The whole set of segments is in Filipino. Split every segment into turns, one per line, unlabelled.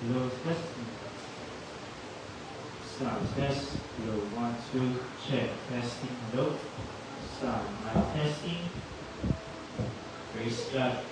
Hello, testing. Sound test. Hello, 1, 2, check. Testing. Hello. Sound. Mic testing. Praise God.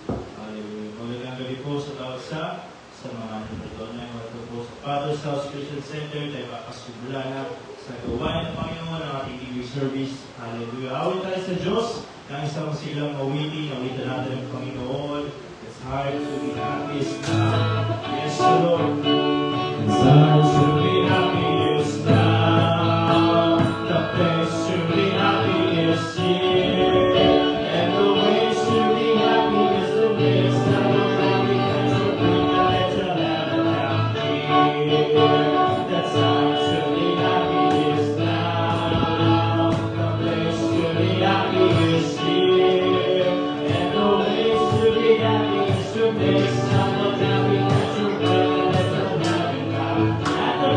Hallelujah. Magandang gabi po sa tawag sa mga nanonood na yung po sa Father's House Christian Center. Tayo makasubula na sa gawain ng Panginoon ng ating TV service. Hallelujah. Awit tayo sa Diyos ng isang silang awitin. Awitan natin ang Panginoon. It's hard to be happy now. Yes, Lord. It's hard to be happy now. The place to be happy is here. And the ways to be happy is the ways that will have me catch a bring a little heaven down here. The time to be happy is now. The place to be happy is here. And the ways to be happy is the ways that will have me catch a bring a little heaven down. At the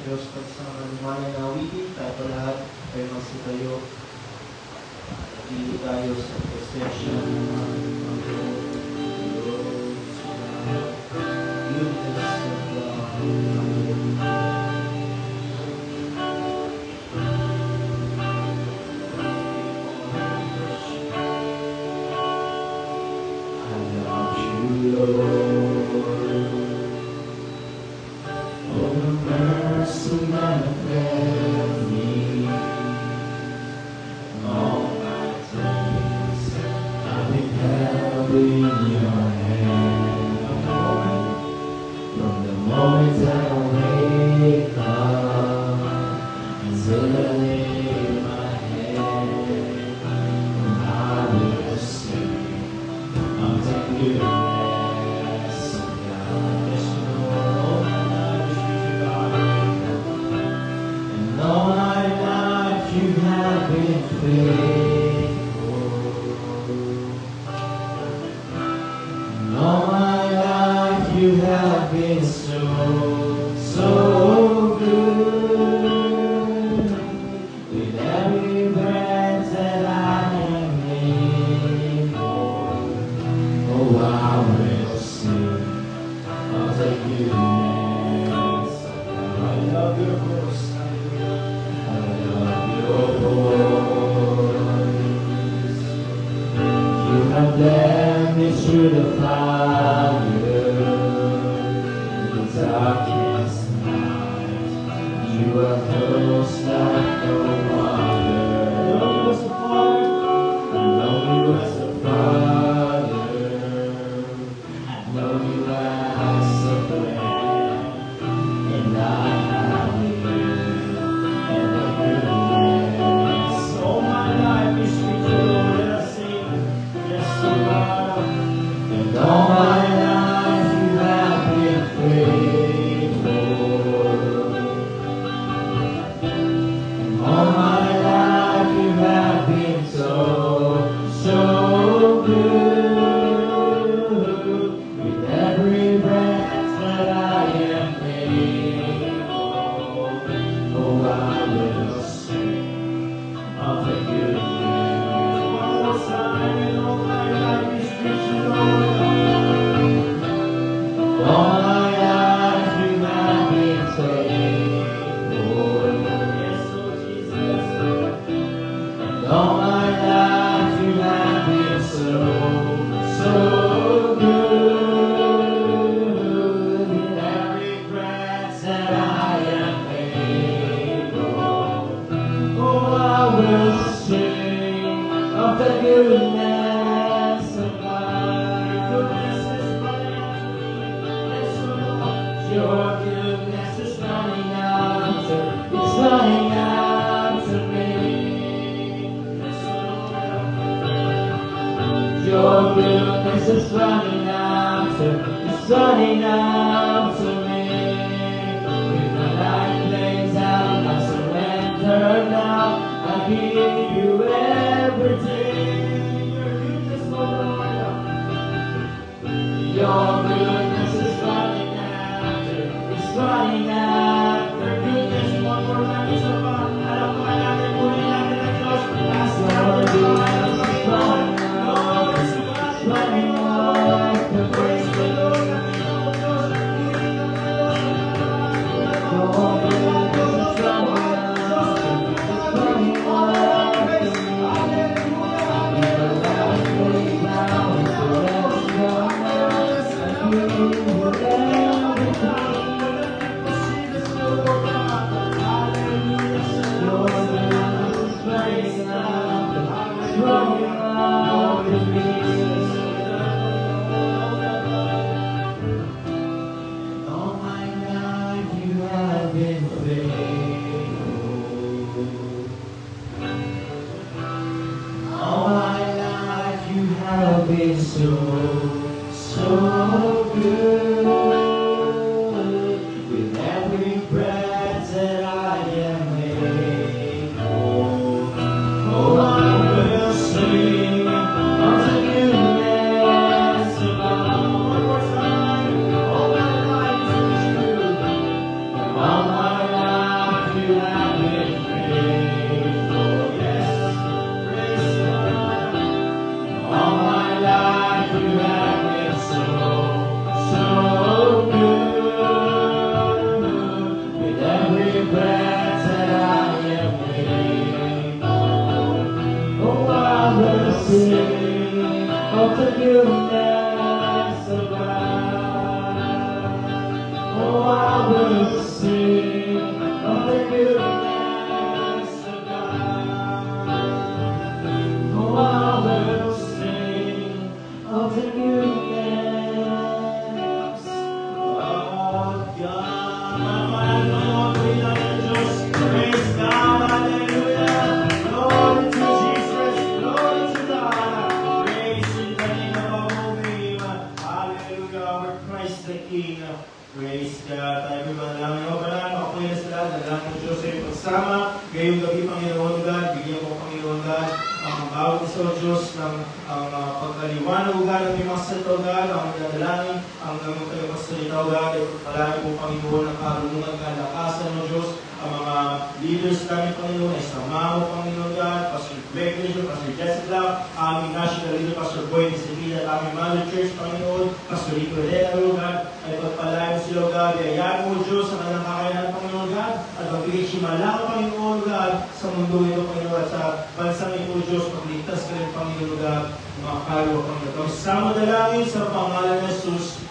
Diyos pag sa malimana na awitin, tayo pa lahat ay magsitayo. Hindi tayo sa presensya ng mga through the fire, the darkest night, you are close like no other. I know you as a father. I know you as a friend, and I have you and the goodness. All my life is with you, Lord, and I sing, yes, Lord. All my life you have been faithful. All my life you have been so, so good. With every breath that I am able, oh, I will sing of the goodness. All my life is with you, Lord. All my life you have been faithful. Yes, Lord Jesus. And all my life you have been so, so good. With every breath that I am able, oh, I will sing of the goodness of God. Goodness is running. Your goodness is running after, it's running after me. Your goodness is running after, it's running after me. With my life laid down, I surrender now. I give you everything. Your goodness, Lord. Your goodness is running after, it's running after goodness. One more time, it's about. Alam ko natin, muli natin ang Diyos. As the Lord goodness is running Lord, it's running after. Praise the Lord, ang Panginoon Diyos. Hiling ang Diyos. Your goodness is running after, it's running after. Hallelujah.
Salamat po Diyos sa iyong pagsama. Ngayong gabi, Panginoon God, bigyan mo, Panginoon God, ang bawat isa o Diyos ng pagkaliwanag o God, ang iyong mga salita o God, ang dalangin, ang iyong magsalita o God, ay pagpalain po, Panginoon, ang karunungan, kalakasan o Diyos, ang mga leaders namin, Panginoon, ay sama mo, Panginoon God, Pastor Greg Legion, Pastor Jessica, aming national leader, Pastor Boy Disciplina, at aming Mother Church, Panginoon, Pastor Rico Herrera, O God, ay pagpalain mo sila, O God, ay ayayin mo, Diyos, ang kanilang kakayanan, Panginoon God, at magbigay simala ka, Panginoon God, sa mundo ito, Panginoon, at sa bansang ito, Diyos, pagligtas ka rin, Panginoon God, mga kalwa, Panginoon. Sama dalangin sa pangalan ng Jesus.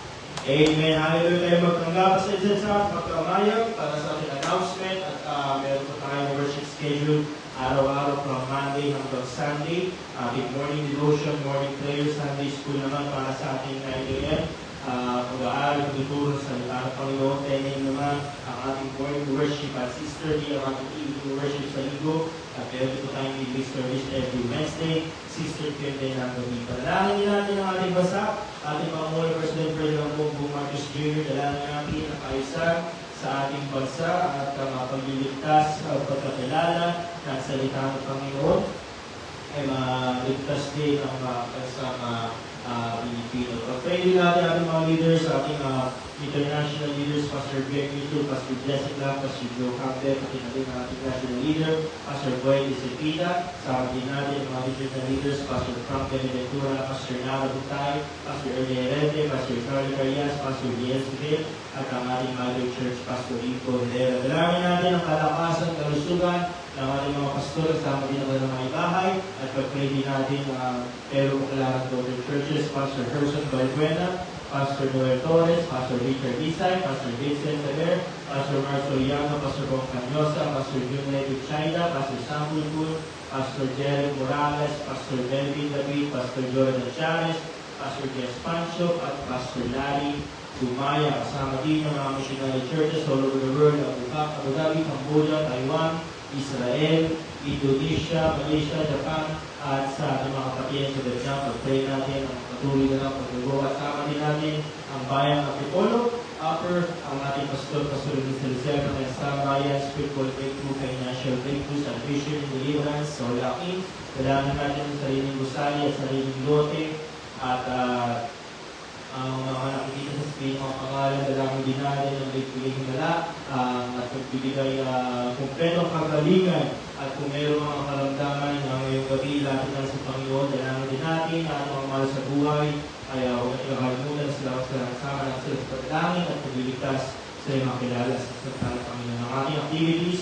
Amen. Hallelujah. Tayo magtanggap sa isa sa pagkamayag para sa ating announcement at meron po tayong worship schedule araw-araw from Monday hanggang Sunday. Ating morning devotion, morning prayer, Sunday school naman para sa ating 9 a.m. Pag-aaral, tutulong sa salita ng Panginoon. 10 a.m. naman ang ating morning worship at 6:30 ang ating evening worship sa linggo. At meron po tayong evening service every Wednesday, 6:30 din ang gabi. Panalangin natin ang ating bansa. Ating Panginoon, President Ferdinand Bongbong Marcos Jr., dalangin natin ang kaayusan sa ating bansa at ang pagliligtas o pagkakilala ng salita ng Panginoon ay maligtas din ang bansang Pilipino. Pag-pray din natin ating mga leaders, ating international leaders, Pastor Greg Mitchell, Pastor Jessica, Pastor Joe Campbell, pati na din ang ating national leader, Pastor Boy Disciplina, sa ating natin ang mga regional leaders, Pastor Frank Beneventura, Pastor Nara Butay, Pastor Ernie Herente, Pastor Carly Carias, Pastor D.S. Ville, at ang ating Mother Church, Pastor Rico Herrera. Dalangin natin ang kalakasan, kalusugan ng ating mga pastor, kasama din naman ng mga ibahay, at pag-pray din natin pero kailangan daughter churches, Pastor Herson Balbuena, Pastor Noel Torres, Pastor Richard Isay, Pastor Vincent Sever, Pastor Marco Llano, Pastor Bong Canyosa, Pastor Junle China, Pastor Samuel Poon, Pastor Jerry Morales, Pastor Melvin David, Pastor Jordan Chavez, Pastor Jess Pancho, at Pastor Larry Dumaya. Kasama din ng mga missionary churches all over the world, Abu Dhabi, Cambodia, Taiwan, Israel, Indonesia, Malaysia, Japan, at sa ating mga kapatid sa Vietnam. Pag-pray natin ang patuloy na lang pagbago at sama din natin ang bayan ng Antipolo, Upper, ang ating pastor, Pastor Rizal Lucero, ng Sam Bayan, Spiritual Breakthrough, Financial Breakthrough, Salvation, Deliverance, Solaki. Kailangan natin ang sariling gusali at sariling lote at ang mga nakikita sa screen, mga pangalan, dalangin din natin ang bigay himala at magbibigay kumpletong kagalingan. At kung mayroong mga karamdaman na ngayong gabi, lapit na sa Panginoon, dalangin din natin at mga mahal sa buhay, ay huwag natin kakalimutan sila sama ng sila sa pagdangin at pagliligtas sa mga makilala sa salita ng Panginoon. Ang ating activities,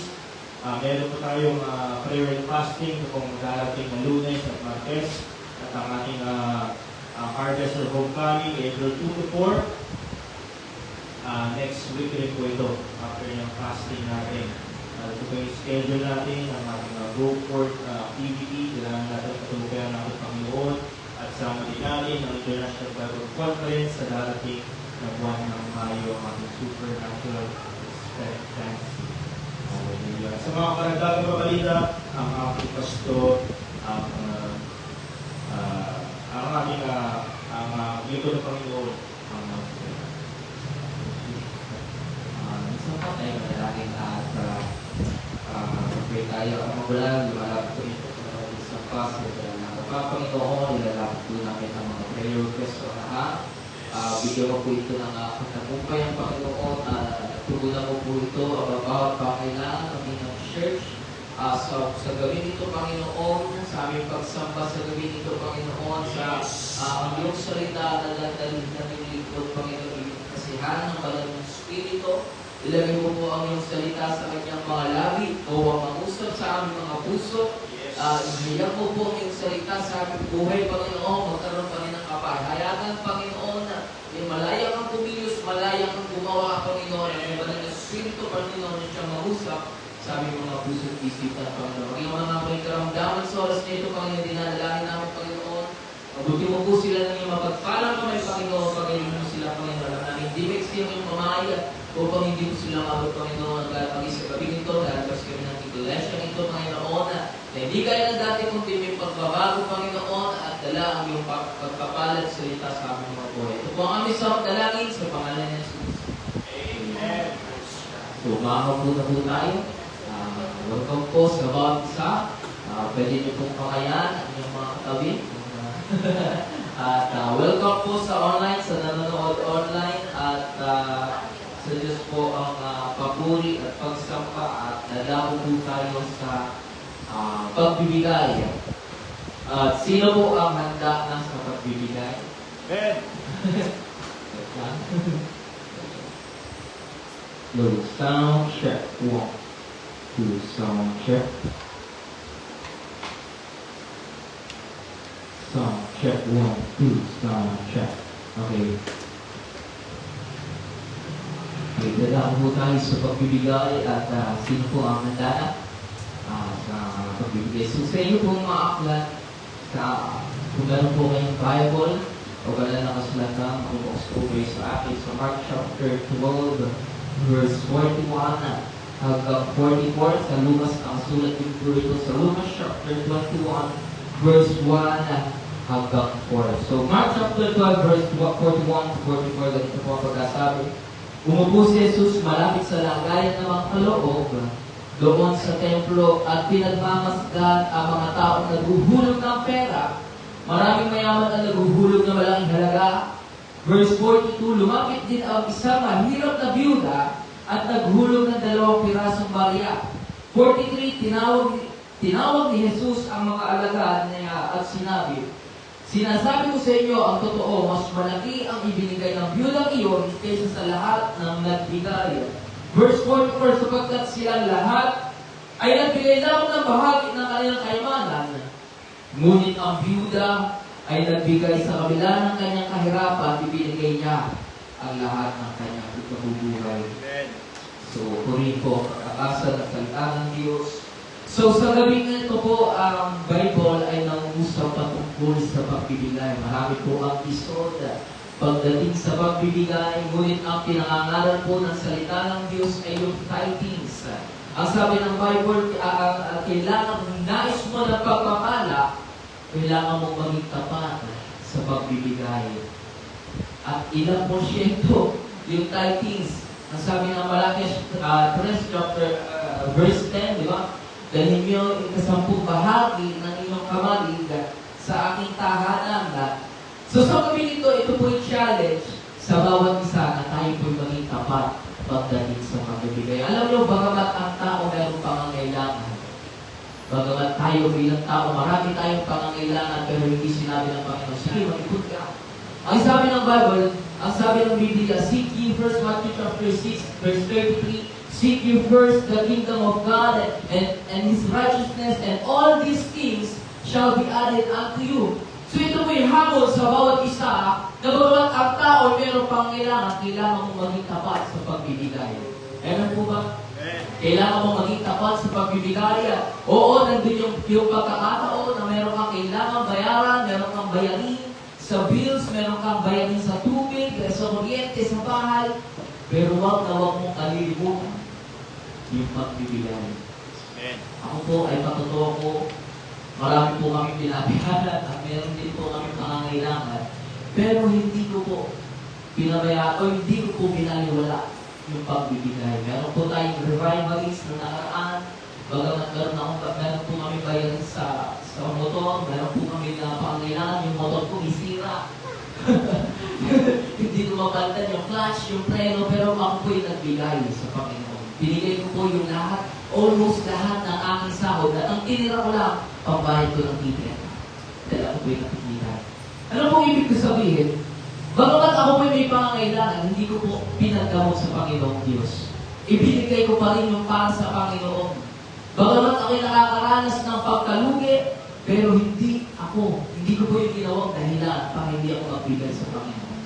meron po tayong prayer and fasting kung darating na Lunes at Martes, at ang ating Harvest or Homecoming, April 2 to 4. Next week rin po ito, after yung fasting natin. Ito po yung schedule natin, ang ating go forth activity, kailangan natin patulukayan ng ating Panginoon, at sama din natin ang International Bible Conference sa darating na buwan ng Mayo, ang ating Supernatural Expectance. Sa mga karagdagang pabalita, ang ating pastor, ang ating lingkod ng Panginoon,
Isang pa tayo manalangin at pag-pray tayo. Ang magulang, lumalapit po ito sa isang paso. Panginoon, nilalapit po namin ang mga prayer request o lahat. Bigyan mo po ito ng pagtagumpay ang Panginoon. Tugunan mo po ito ang bawat pangailangan ng inyong church. Sa gawin nito, Panginoon, sa aming pagsamba sa gawin nito, Panginoon, sa ang iyong salita na landalin na nilingkod, Panginoon, yung kasihan ng Banal ng Espiritu. Ilagay mo po ang iyong salita sa kanyang mga labi o ang mangusap sa aming mga puso. Ihiyak mo po ang iyong salita sa aming buhay, Panginoon, magkaroon pa rin ng kapahayatan, Panginoon, na yung malaya kang kumilos, malaya kang gumawa, Panginoon, ang Banal ng Espiritu, Panginoon, na siyang mangusap sa aming mga puso at isip na, Panginoon. Ang mga mga karamdaman sa oras na ito, Panginoon, dinadalangin namin, Panginoon. Mabuti mo po sila ng iyong mapagpalang kamay, Panginoon, pagaling mo sila, Panginoon. Alam namin, di ba yung iyong pamahaya upang hindi mo sila mabot, Panginoon, dahil pag-isa gabi nito, dahil pas kami ng iglesia nito, Panginoon, na hindi kaya ng dati kung may pagbabago, Panginoon, at dala ang iyong pagpapalat salita sa aming mga buhay. Ito po ang aming sa dalangin sa pangalan ng Jesus.
Amen.
So, Umakaw po na po tayo. Welcome po sa bawat isa. Pwede niyo pong pakayan ang inyong mga katabi. At welcome po sa online, sa nanonood online. At sa Diyos po ang papuri at pagsampa. At nadamo po tayo sa pagbibigay. At sino po ang handa na sa pagbibigay?
Amen.
Low sound check. 1, 2, sound check. Sound check. 1, 2, sound check. Okay. Okay, dadaan po tayo sa pagbibigay at sino po ang handa na sa pagbibigay. So sa inyo pong mga aklat, kung meron po kayong Bible o kailan nakasulatan, makubox po kayo sa akin sa Mark chapter 12, verse 41 hanggang 44. Sa Lucas, ang sulat yung po ito sa Lucas chapter 21, verse 1 hanggang 4. So Mark chapter 12, verse 41 to 44, ganito po ang pagkasabi. Umupo si Jesus malapit sa langayan ng mga kaloob doon sa templo at pinagmamasdan ang mga taong naghuhulog ng pera. Maraming mayaman ang naghuhulog ng malaking halaga. Verse 42, lumapit din ang isang mahirap na byuda at naghulog ng 2 pirasong barya. 43, tinawag ni Jesus ang mga alagad niya at sinabi, sinasabi ko sa inyo ang totoo, mas malaki ang ibinigay ng byudang iyon kaysa sa lahat ng nagbigay. Verse 44, sapagkat silang lahat ay nagbigay lamang ng bahagi ng kanilang kayamanan. Ngunit ang byuda ay nagbigay sa kabila ng kanyang kahirapan, ibinigay niya ang lahat ng kanyang ikabubuhay. So, purihin po ang pag-asa ng salita ng Diyos. So, sa gabing ito po, ang Bible ay nangungusap patungkol sa pagbibigay. Marami po ang isod pagdating sa pagbibigay, ngunit ang pinangangalan po ng salita ng Diyos ay yung tithings. Ang sabi ng Bible, kailangan nais mo ng pagpapala, kailangan mong maging tapat sa pagbibigay. At ilang porsyento yung tithings. Ang sabi ng Malakias 3 chapter verse 10, di ba? Dalhin niyo yung 10 bahagi ng inyong kamalig sa aking tahanan. So sa gabi nito, ito po yung challenge sa bawat isa na tayo po'y maging tapat pagdating sa pagbibigay. Alam niyo, bagamat ang tao mayroong pangangailangan, bagamat tayo bilang tao, marami tayong pangangailangan, pero hindi sinabi ng Panginoon, sige, mag-ikot ka. Ang sabi ng Bible, ang sabi ng Biblia, seek ye first, Matthew chapter 6, verse 33, seek ye first the kingdom of God and His righteousness, and all these things shall be added unto you. So ito po yung hamon sa bawat isa na bagamat ang tao mayroong pangangailangan, kailangan mong maging tapat sa pagbibigay. Ayan po ba? Kailangan mong maging tapat sa pagbibigay. Oo, nandun yung pagkakataon na meron kang kailangan bayaran, meron kang bayarin sa bills, meron kang bayarin sa tubig, sa kuryente, sa bahay. Pero wag na wag mong kalilimutan yung pagbibigay. Ako po ay patotoo ko, marami po kami pinabihanan at meron din po kami pangangailangan. Pero hindi ko po pinabayaan o hindi ko po binaliwala yung pagbibigay. Meron po tayong revivalist na nakaraan. Bagamat meron po kami bayan sa motor, meron po kami na pangangailangan, yung motor ko isira. Hindi ko mapalitan yung clutch, yung preno, pero ako po yung nagbigay sa Panginoon. Binigay ko po yung lahat, almost lahat ng aking sahod. At ang tinira ko lang, pambayad ko ng ticket. Dahil ako po yung napigilan. Ano pong ibig ko sabihin? Bagamat ako po may pangangailangan, hindi ko po pinaggamot sa Panginoong Diyos. Ibinigay ko pa rin yung para sa Panginoon. Bagamat ako'y nakakaranas ng pagkalugi, pero hindi ko po yung ginawang dahilan para hindi ako magbigay sa Panginoon.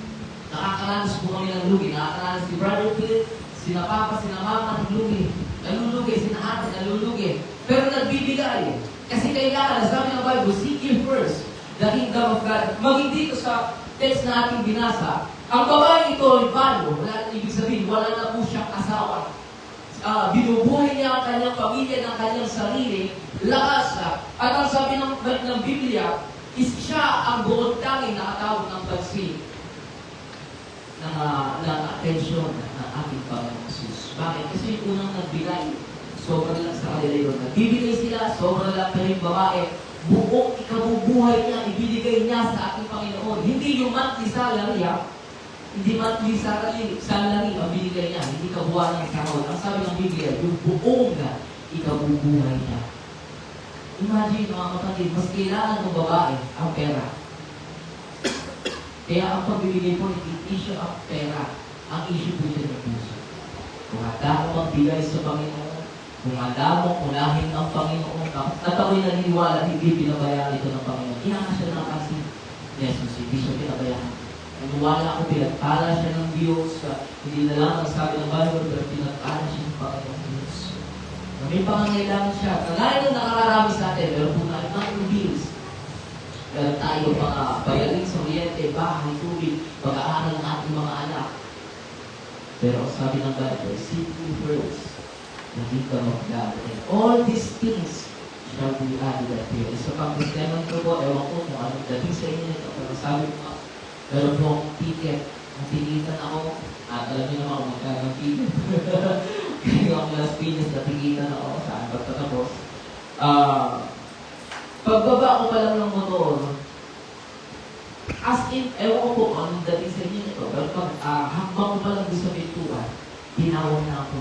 Nakakaranas po kami ng lugi. Nakakaranas si Brother Philip, sina Papa, sina Mama, nalulugi, sina Ate, nalulugi. Pero nagbibigay. Kasi kailangan, sabi ng Bible, seek ye first the kingdom of God. Maging dito sa text na ating binasa, ang babae ito ay balo. Wala na ibig sabihin, wala na po siyang asawa. Binubuhay niya ang kanyang pamilya ng kanyang sarili, lakas. At ang sabi ng Biblia, is siya ang buod tanging nakatawag ng pansin ng atensyon ng ating Panginoon Jesus.
Bakit? Kasi yung unang nagbigay, sobrang lang sa kanila yun. Nagbibigay sila, sobrang lang, pero yung babae, buong ikabubuhay niya, ibibigay niya sa ating Panginoon. Hindi yung monthly salary, ha? Hindi monthly salary ang binigay niya, hindi kabuuan ng sahod. Ang sabi ng Biblia, yung buong ikabubuhay niya. Imagine mga kapatid, mas kailangan ng babae ang pera. Kaya ang pagbibigay po, hindi issue ang pera. Ang issue po siya ng puso. Kung handa mo magbigay sa Panginoon, kung handa mo unahin ang Panginoon, at ako'y naniniwala, hindi pinabayaan ito ng Panginoon. Inangas siya ng kasi, Jesus, hindi siya pinabayaan. Naniwala ako, pinagpala siya ng Diyos. Hindi na lang ang sabi ng Bible, pero pinagpala siya ng Panginoon Diyos. Na may pangangailangan siya. Kagaya nung nakakarami sa atin, meron po tayo mga bills. Meron tayo mga bayarin sa kuryente, bahay, tubig, pag-aaral ng ating mga anak. Pero ang sabi ng Bible, seek ye first the kingdom of God. And all these things shall be added unto you. Isa pang Kristiyanon ko po, ewan ko kung anong dating sa inyo nito. Pero sabi ko nga, meron po akong ticket. Natilitan ako. At alam niyo naman kung magkano ng ticket. Kaya ang Las Piñas, natilitan ako. Saan ba tatapos? Pagbaba ko pa lang ng motor, as in, ewan ko po kung anong dating sa inyo nito. Pero pag hakbang ko pa lang doon sa pintuan, tinawag na ako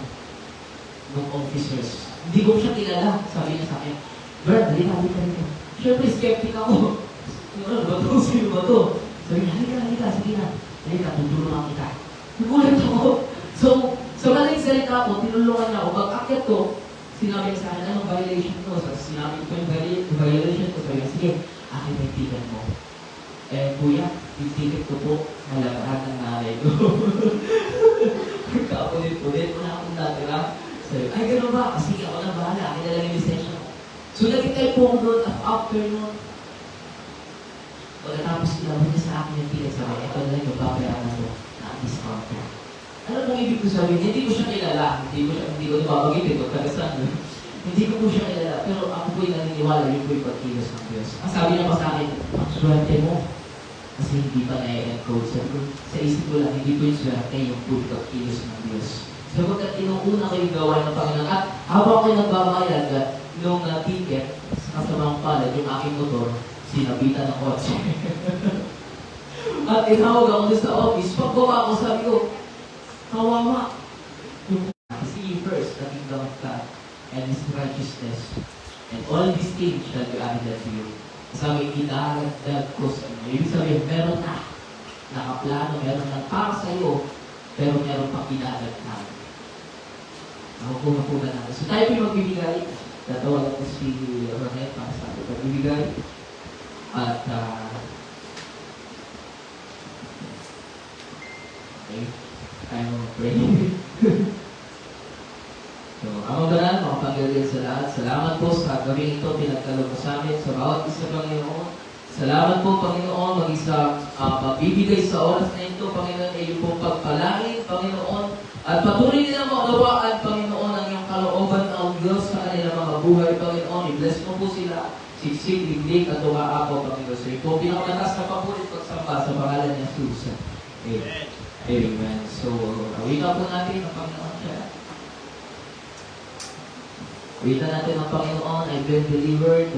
ng officers. Hindi ko siya kilala. Sabi niya sa akin, Brad, halika rito. Siyempre, skeptic ako. Ano ba ito? Sino ba ito? Sabi niya, halika, sige na. Halika, tutulungan kita. Nagulat ako. So maling salita ko, tinulungan niya ako. Pag-akit ko, sinabi niya sa akin, anong violation ko? So, sinabi ko yung violation ko. Sabi niya, sige, akin yung ticket mo. Kuya, yung ticket ko po, malagahan ng nanay ko. Pagkapulit-pulit, wala akong natira. Sabi, ay, gano'n ba? Sige, ako na bahala. Akin na lang yung lisensya ko. So, nagkitay po ako doon after noon. Pagkatapos ilabot niya sa akin yung ticket, sabi, ito na lang yung babayaran ko na discount ka. Ano pong ibig ko sabihin? Hindi ko siya kilala. Hindi ko nababagitin ko tagasan. Hindi ko po siya kilala. Pero ako po'y naniniwala, yun po'y pagkilos ng Diyos. Ang sabi niya pa sa akin, ang swerte mo. Kasi hindi pa na-encode. Sabi ko, sa isip ko lang, hindi po yung swerte, yung po'y pagkilos ng Diyos. Sapagkat inuuna ko yung gawain ng Panginoon. At habang ko nagbabayad nung ticket, sa kasamang palad, yung aking motor, sinabitan ng kotse. At tinawag ako doon sa office. Pagbawa ko, sabi ko, kawawa. See ye first the kingdom of God and His righteousness, and all these things shall be added to you. Sabi, idaragdag ko sa inyo. Ibig sabihin, meron na. Nakaplano, meron na para sa iyo, pero meron pang idadagdag. Nakukuha po na natin. So tayo po magbibigay. Tatawagan ko si Ronette para sa ating pagbibigay. At, okay. Tayo pray. So, Amang Banal, mga Panginoon sa lahat, salamat po sa gabing ito, pinagkaloob sa amin, sa bawat isa, Panginoon. Salamat po, Panginoon, maging sa magbibigay sa oras na ito, Panginoon, ay iyong pong pagpalain, Panginoon, at patuloy nilang makawaan, Panginoon, ang iyong kalooban ng Diyos sa kanilang mga buhay, Panginoon. I-bless mo po sila, siksik, liglig, at umaapo, Panginoon. So, ito, pinakamatas na papulit pagsamba sa pangalan ni Jesus. Amen. Amen. So, awita po natin ang Panginoon siya. Awita natin ang Panginoon, I've been delivered.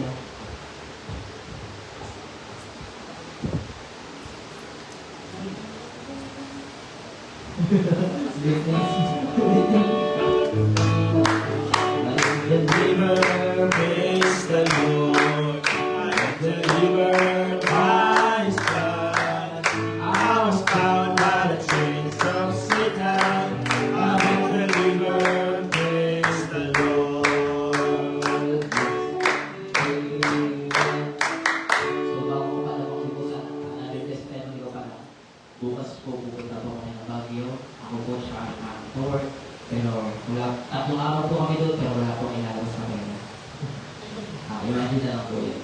Deliver, praise the Lord. I am delivered by His blood. I was bound by the chains of Satan. I am delivered, praise the Lord.
So, bago ko pala makalimutan, na-request tayo ko pala. Bukas po pupunta po kami ng Baguio. Ako po siya ang tour. Pero wala, tatlong araw po kami doon, pero wala po kailangan sa amin. Imagine na lang po yun.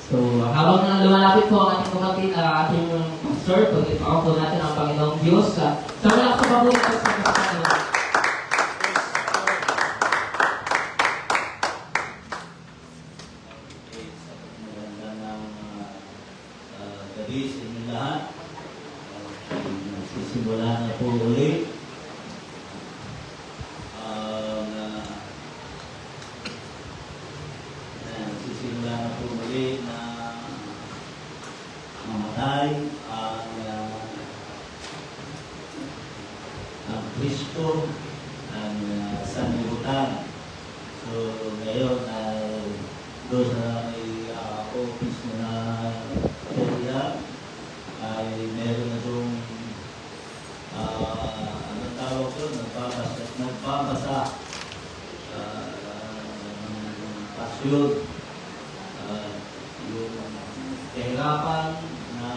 So, habang lumalapit po ang ating kapatid, ating pastor, pag-ipakaw po natin ang Panginoong Diyos. Sa mga kapabulit sa Panginoon.
Maganda ng gabi sa inyo lahat. Nagsisimula na po ulit. ngayon ay doon sa may office mo na area ay meron na doon anong tawag doon? Nagpapasa ng pasyon yung kahirapan na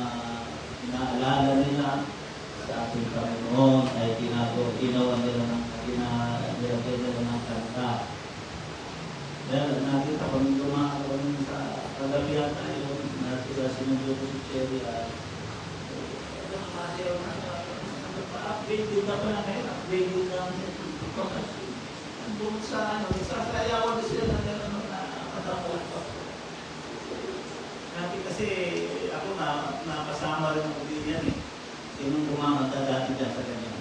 inaalala nila sa ating Panginoon ay ginawa nila ng kanta. Dahil nakita ko nung dumaan sa kagabihan tayo, nakita sinundo ko si Cherry at update din na pala ngayon, update din na doon sa sasayawan na sila ng gano'n na patapos pa. Dati kasi ako napasama rin ako din yan eh. Sinong kumamanta dati dyan sa ganyan.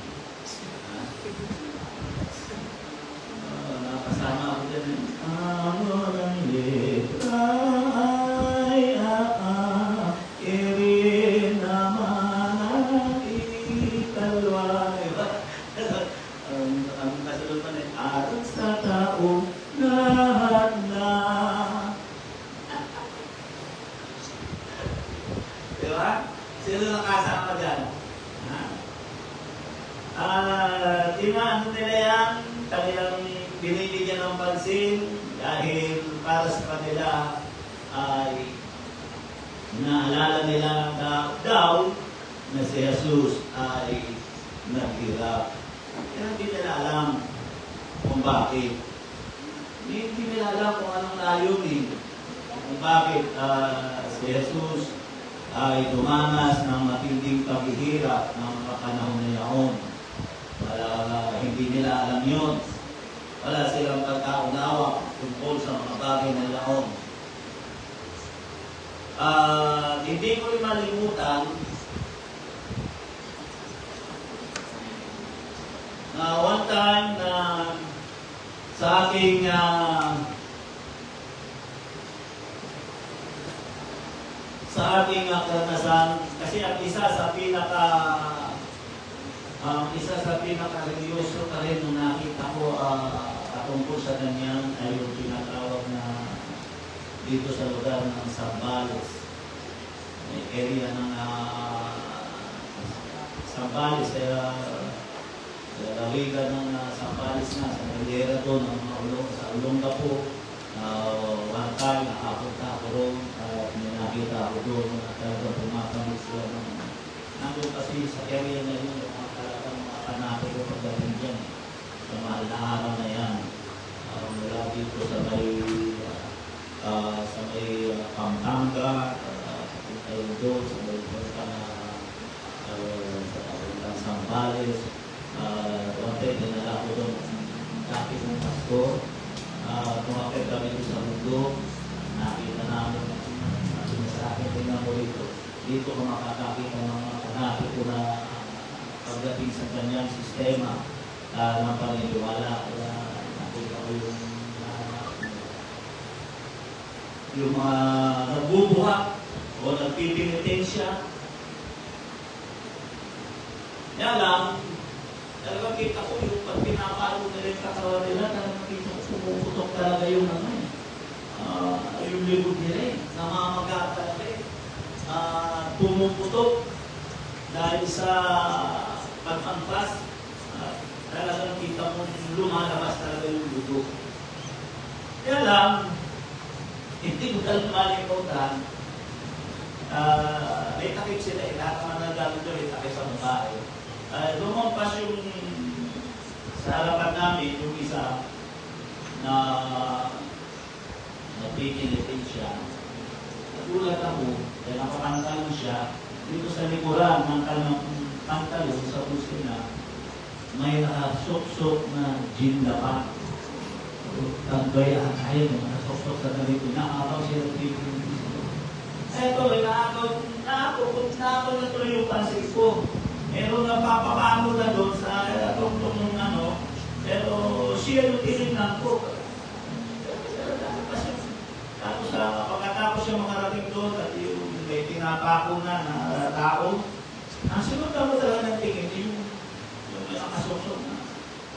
Napasama ako dyan eh. Ano ng letra ay aakirin naman ang ikalway. Ang kasunod pa rin, aral sa taong lahat na. Diba? Sino nakasama dyan? Ano nila yan? Kanilang binibigyan ng pansin dahil para sa kanila ay naalala nila daw na si Jesus ay naghirap. Kaya hindi nila alam kung bakit. Hindi nila alam kung anong layunin. Kung bakit si Jesus ay dumanas ng matinding paghihirap ng mga panahon na yaon. Hindi nila alam yun. Wala silang pagkaunawa tungkol sa mga bagay na yaon. Hindi ko rin malimutan na one time na sa aking karanasan, kasi ang isa sa pinaka-religyoso pa rin nung nakita ko tungkol sa ganyan ay yung tinatawag na dito sa lugar ng Zambales. May area ng Zambales, lawigan ng Zambales na, sa Caldera doon, sa Olongapo. One time, nakapunta ako roon at may nakita ako doon at talagang pumakamit sila nandun kasi sa area na yun, yung mga talagang mga kanato ko pagdating dyan. Sa mahal na araw na yan. Mula dito sa may Pampanga, tayo doon, sa may Zambales. One time, dinala ko doon dati ng Pasko. Tumapit kami doon sa mundo, nakita namin sa akin din ako dito. Dito ko makakakita ng mga kanapit ko na pagdating sa kanyang sistema ng paniniwala. Nakita ko yung mga nagbubuhat o nagpipinitensya. Yan lang, talagang kita ko yung pag pinapalo nila yung katawan nila, talagang kita ko pumuputok talaga yung yung libog nila namamaga talaga pumuputok dahil sa pagpampas. Talagang kita mo lumalabas talaga yung libog. Kaya lang, hindi ko talagang malimutan, may takip sila lahat naman na gano'n doon, may takip sa mukha lumampas yung sa harapan namin, yung isa na napikilitin siya. Nagulat ako, dahil nakapantalon siya, dito sa likuran ng kanyang pantalon sa kusina, may nakasok-sok na gindapan. Tagbayaan, ayun, nakasok-sok sa dalito, nakakaw siya ng pipilitin. Eto, nakakaw na tuloy yung pansin ko. Pero napapapano na doon sa tungtong ng pero siya yung tinignan ko. Tapos pagkatapos siya makarating doon at yung may tinapako na tao, nasunod na mo talaga ng tingin yung may nakasosok na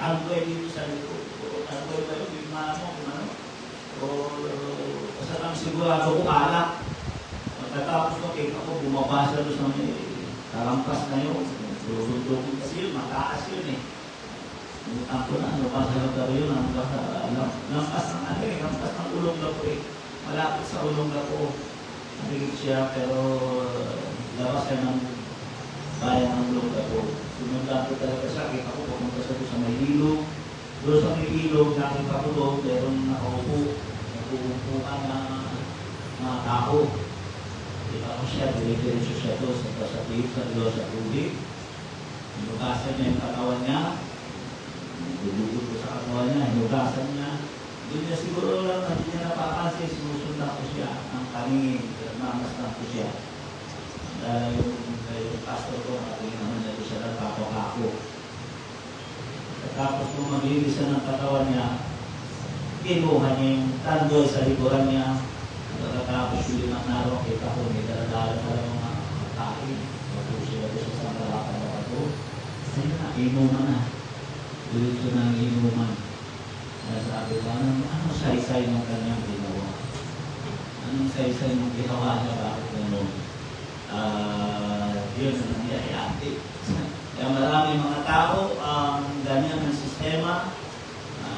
algoy dito sa likod. Algoy ba yun? Yung mga mo, sigurado ko alak. Pagkatapos ko, kita ko, bumaba siya doon sa may kalampas na yun. Durundukon kasi yun, mataas yun eh. Ako na, ano pa sa lugar yun, lampas ng ulong na po eh. Malapit sa ulong na po. Nagigit siya, pero labas siya ng bayan ng ulong na po. Sumundan ko talaga siya, kita ko, pumunta siya doon sa may ilog. Doon sa may ilog, nakita ko doon, merong nakaupo. Nag-uupukan na mga tao. Kita ko siya, dire-diretso siya doon sa tip, sa Diyos, sa tubig. Hinugasan niya yung katawan niya. Dudugod ko sa katawan niya, hinugasan niya. Doon niya siguro lang, hindi niya napapansin, sinusundan ko siya ang kaningin, namastan ko siya. Dahil yung pastor ko, natin naman niya siya nagpapakako. Tapos kung maglilis siya ng katawan niya, kinuha niya yung tandoy sa likuran niya. Pagkatapos yung limang araw, kita ko, may daladala pala mga kain. Tapos sila ko sa sangkalakan na ito. Sa'yo na, inuman na. Diretso na inuman. Sabi ko, ano saysay ng kanyang ginawa? Anong saysay ng ginawa niya? Bakit gano'n? Yun ang nangyayari. Kaya maraming mga tao ang ganyan ng sistema.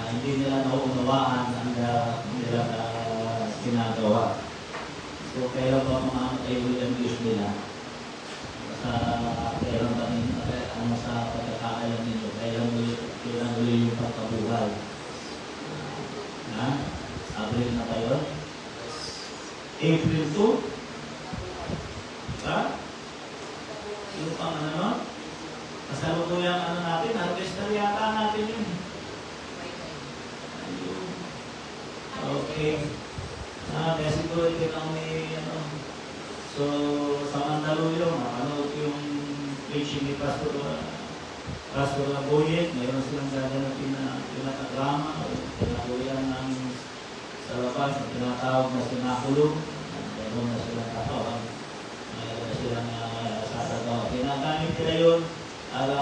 Hindi nila nauunawaan ang nila ginagawa. So, kailan ba mga William Hughes nila? Kailan ba sa pagkakaalam ninyo? Kailan uli yung pagkabuhay? April na kayo? April 2? Yung pang ano? Kasalukuyang ano natin, harvester yata natin yun. Ayun. Okay. Kaya siguro ito lang may ano. So, sa Mandaluyong, nakanood yung preaching ni Pastor Laboyet, mayroon silang gaganapin na pinakadrama o pinakuyan ng sa labas na tinatawag na sinakulong. Mayroon na silang katawag. Mayroon na silang sasagawa. Pinagamit nila yun para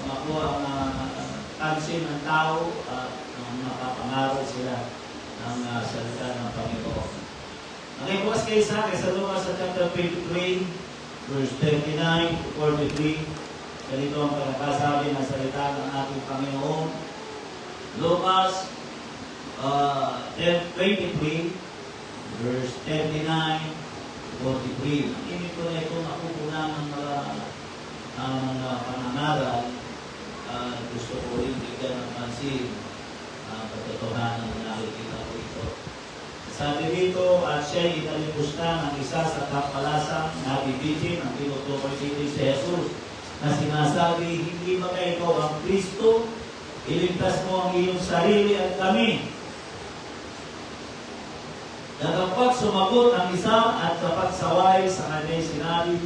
makuha ang tansin ng tao at makapangaral sila ng salita ng Panginoon. Nakibukas kayo sa akin sa Lucas sa chapter 23, verse 39 to 43. Ganito ang pagkakasabi ng salita ng ating Panginoon. Lucas 23, verse 39 to 43. Ang imig ko na ito nakukunan ng mga panangaral. Gusto ko rin bigyan ng pansin ang katotohanan na nakikita ko ito. Sabi dito, at siya'y inalipusta ng isa sa kapalasang nabibitin ang tinutukoy dito si Jesus na sinasabi, hindi ba kayo ikaw ang Kristo? Iligtas mo ang iyong sarili at kami. Kapag sumagot ang isa at kapag saway sa kanya'y sinabi,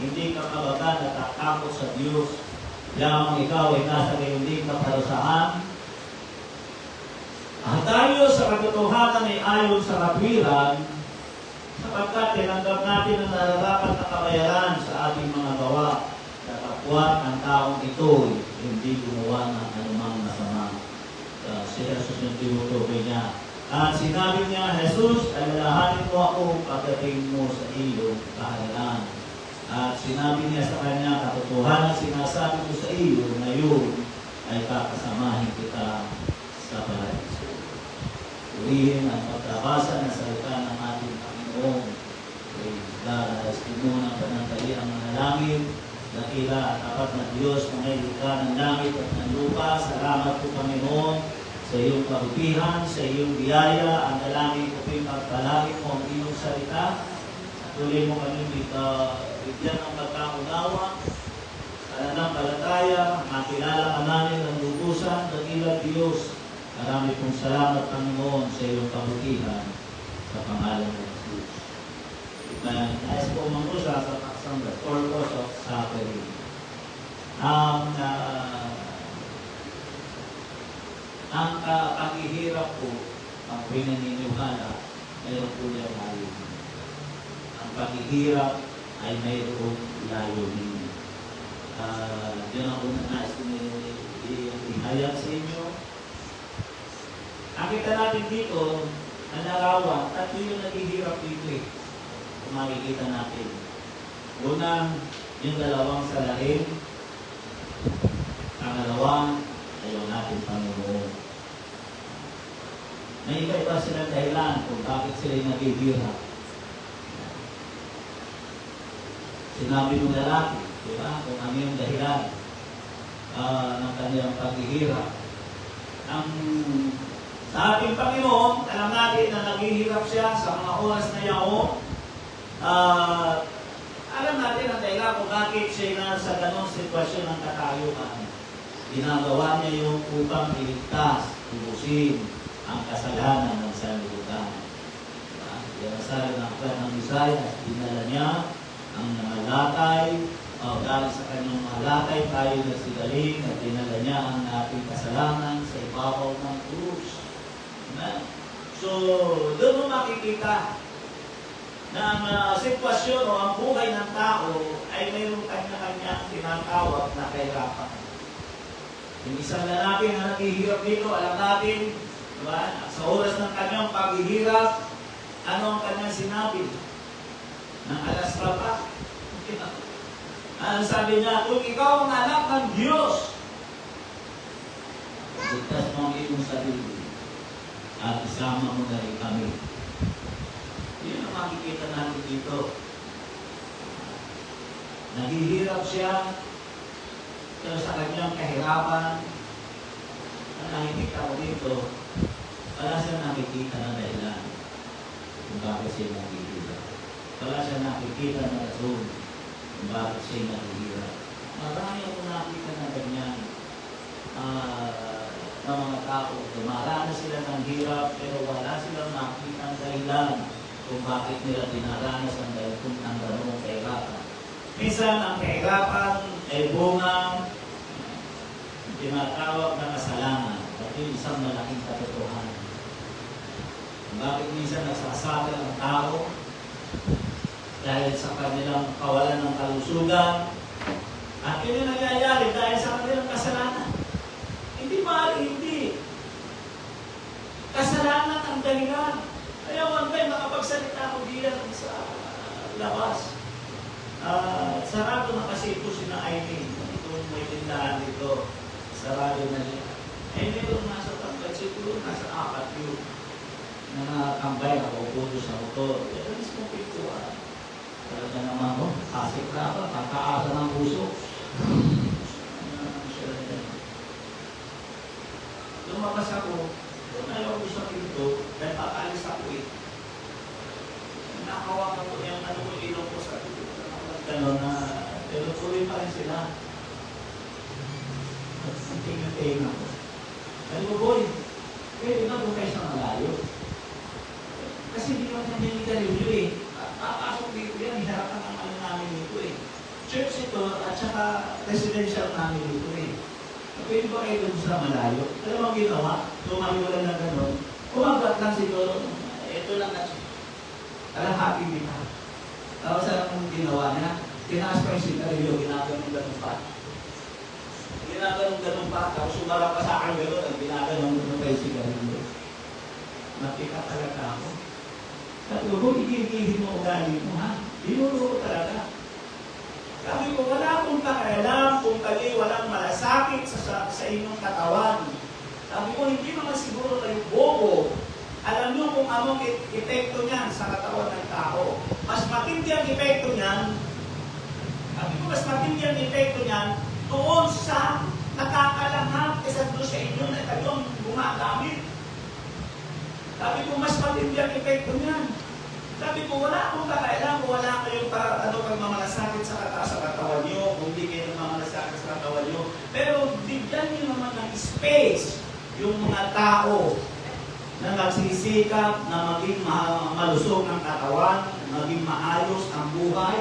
hindi ka kabagan at takot sa Diyos. Yamang ikaw ay nasa gayunding kaparusahan. Ang tayo sa katotohanan ay ayon sa katwiran, sapagkat tinanggap natin ang nararapat na kabayaran sa ating mga gawa. Datapwat ang taong ito hindi gumawa ng anumang masama. Si Jesus yung tinutukoy niya. At sinabi niya, Jesus, alalahanin mo ako pagdating mo sa iyong kahalaan. At sinabi niya sa kanya, katotohanan sinasabi ko sa iyo, ngayon ay kakasamahin kita sa paraiso. Urihin ang pagkabasa ng salita ng ating Panginoon. Praise God. Muna panantali ang mga langit, dakila at tapat na Diyos, mga ilikha ng langit at ng lupa. Salamat po Panginoon sa iyong kabutihan, sa iyong biyaya. Ang dalangin ko po pagpalagin mo ang iyong salita. Tuloy mo kami bigyan ng pagkaunawa, pananampalataya, makilala ka namin ang lubusan, dakila Diyos. Marami pong salamat, Panginoon, sa iyong kabutihan sa pangalan ng Jesus. Nais po mangusap sa the purpose of suffering. Ang paghihirap po, ang pinaniniwala, mayroon po yung layunin. Ang paghihirap ay mayroong layunin. Yun ang unang nais ko ihayag sa inyo. Nakita natin dito,
Ang larawan, tatlo yung naghihirap dito eh. Kung makikita natin. Unang, yung dalawang salarin. Pangalawang, ayaw natin Panginoon. May iba-iba silang dahilan kung bakit sila yung naghihirap. Sinabi ng lalaki, di ba? Kung ano yung dahilan ng kanyang paghihirap. Sa ating Panginoon, alam natin na naghihirap siya sa mga oras na yaon. Alam natin ang dahilan kung bakit siya nasa ganong sitwasyon ng katayuan. Ginagawa niya yung upang iligtas, tubusin ang kasalanan ng sanlibutan. Yan sa aklat ng Isaiah, dinala niya ang mga latay, dahil sa kanyang mga latay tayo nagsigaling at dinala niya ang ating kasalanan sa ibabaw ng krus. Amen? So, doon mo makikita na ang sitwasyon o ang buhay ng tao ay mayroong kanya-kanyang tinatawag na kahirapan. Yung isang lalaki na naghihirap dito, alam natin, diba? Sa oras ng kanyang paghihirap, ano ang kanyang sinabi? Ng alas pa. Ano sabi niya? Kung ikaw ang anak ng Diyos, ligtas mo ang iyong sarili at isama mo na rin kami. Yun ang makikita natin dito. Naghihirap siya pero sa kanyang kahirapan. Ang nakikita ko dito, wala siya nakikita ng dahilan kung bakit siya naghihirap. Wala siya nakikita ng rason kung bakit siya naghihirap. Marami ako nakikita na ganyan ng mga tao. Dumaranas sila ng hirap pero wala silang nakikita ng dahilan kung bakit nila dinaranas ang ganong kahirapan. Minsan ang kahirapan ay bungang tinatawag na kasalanan at yung isang malaking katotohanan. Bakit minsan nagsasakal ang tao dahil sa kanilang kawalan ng kalusugan at yun yung nangyayari dahil sa kanilang kasalanan. Hindi maaari, hindi. Kasalanan ang dahilan. Kaya one time nakapagsalita ako diyan sa labas. Sarado na kasi ito si na Aileen. Itong may tindahan dito. Sarado na siya. Eh, meron nasa tambay. Siguro nasa 4 yun. Na nakakambay ako, puto sa motor. Yan mismo pintuan. Talaga naman ko, kasik na ako, kakaasa ng puso. Lumabas ako, kung ayaw ko sa pinto, dahil papaalis ako eh. Nakawakan ko yung ano ko, ilong ko sa pinto. Gano'n na, pero tuloy pa rin sila. Ang tingin ako. Sabi ko, boy, pwede na doon kayo sa malayo. Kasi hindi naman niya niligarilyo eh. Papasok dito yan, hiharapan ng ano namin dito eh. Church ito, at saka residential namin dito eh. Pwede ba kayo doon sa malayo? Alam mo ang ginawa? Tumayo lang na gano'n. Kumagat lang siguro. Ito lang na siya. Alam, happy din ha. Tapos ang ginawa niya, tinaas pa yung sigarilyo, ginaganon-ganon pa. Ginaganon-ganon pa, tapos sumara pa sa akin gano'n, ang ginaganon-ganon pa yung sigarilyo. Matika talaga ako. Sabi ko, igigilin mo ugali mo ha? Binuro ko talaga. Sabi ko, wala akong pakialam kung kayo walang malasakit sa inyong katawan. Sabi ko, hindi naman siguro kayo bobo. Alam nyo kung anong epekto niyan sa katawan ng tao. Mas matindi ang epekto niyan. Sabi ko, mas matindi ang epekto niyan doon sa nakakalangat kaysa doon sa inyo na kayong gumagamit. Sabi ko, mas matindi ang epekto niyan. Sabi ko, wala akong kakailan kung wala kayong pagmamalasakit sa katawan nyo, kung hindi kayo nagmamalasakit sa katawan nyo. Pero bigyan nyo naman ng space yung mga tao na nagsisikap na maging malusog ng katawan, maging maayos ang buhay.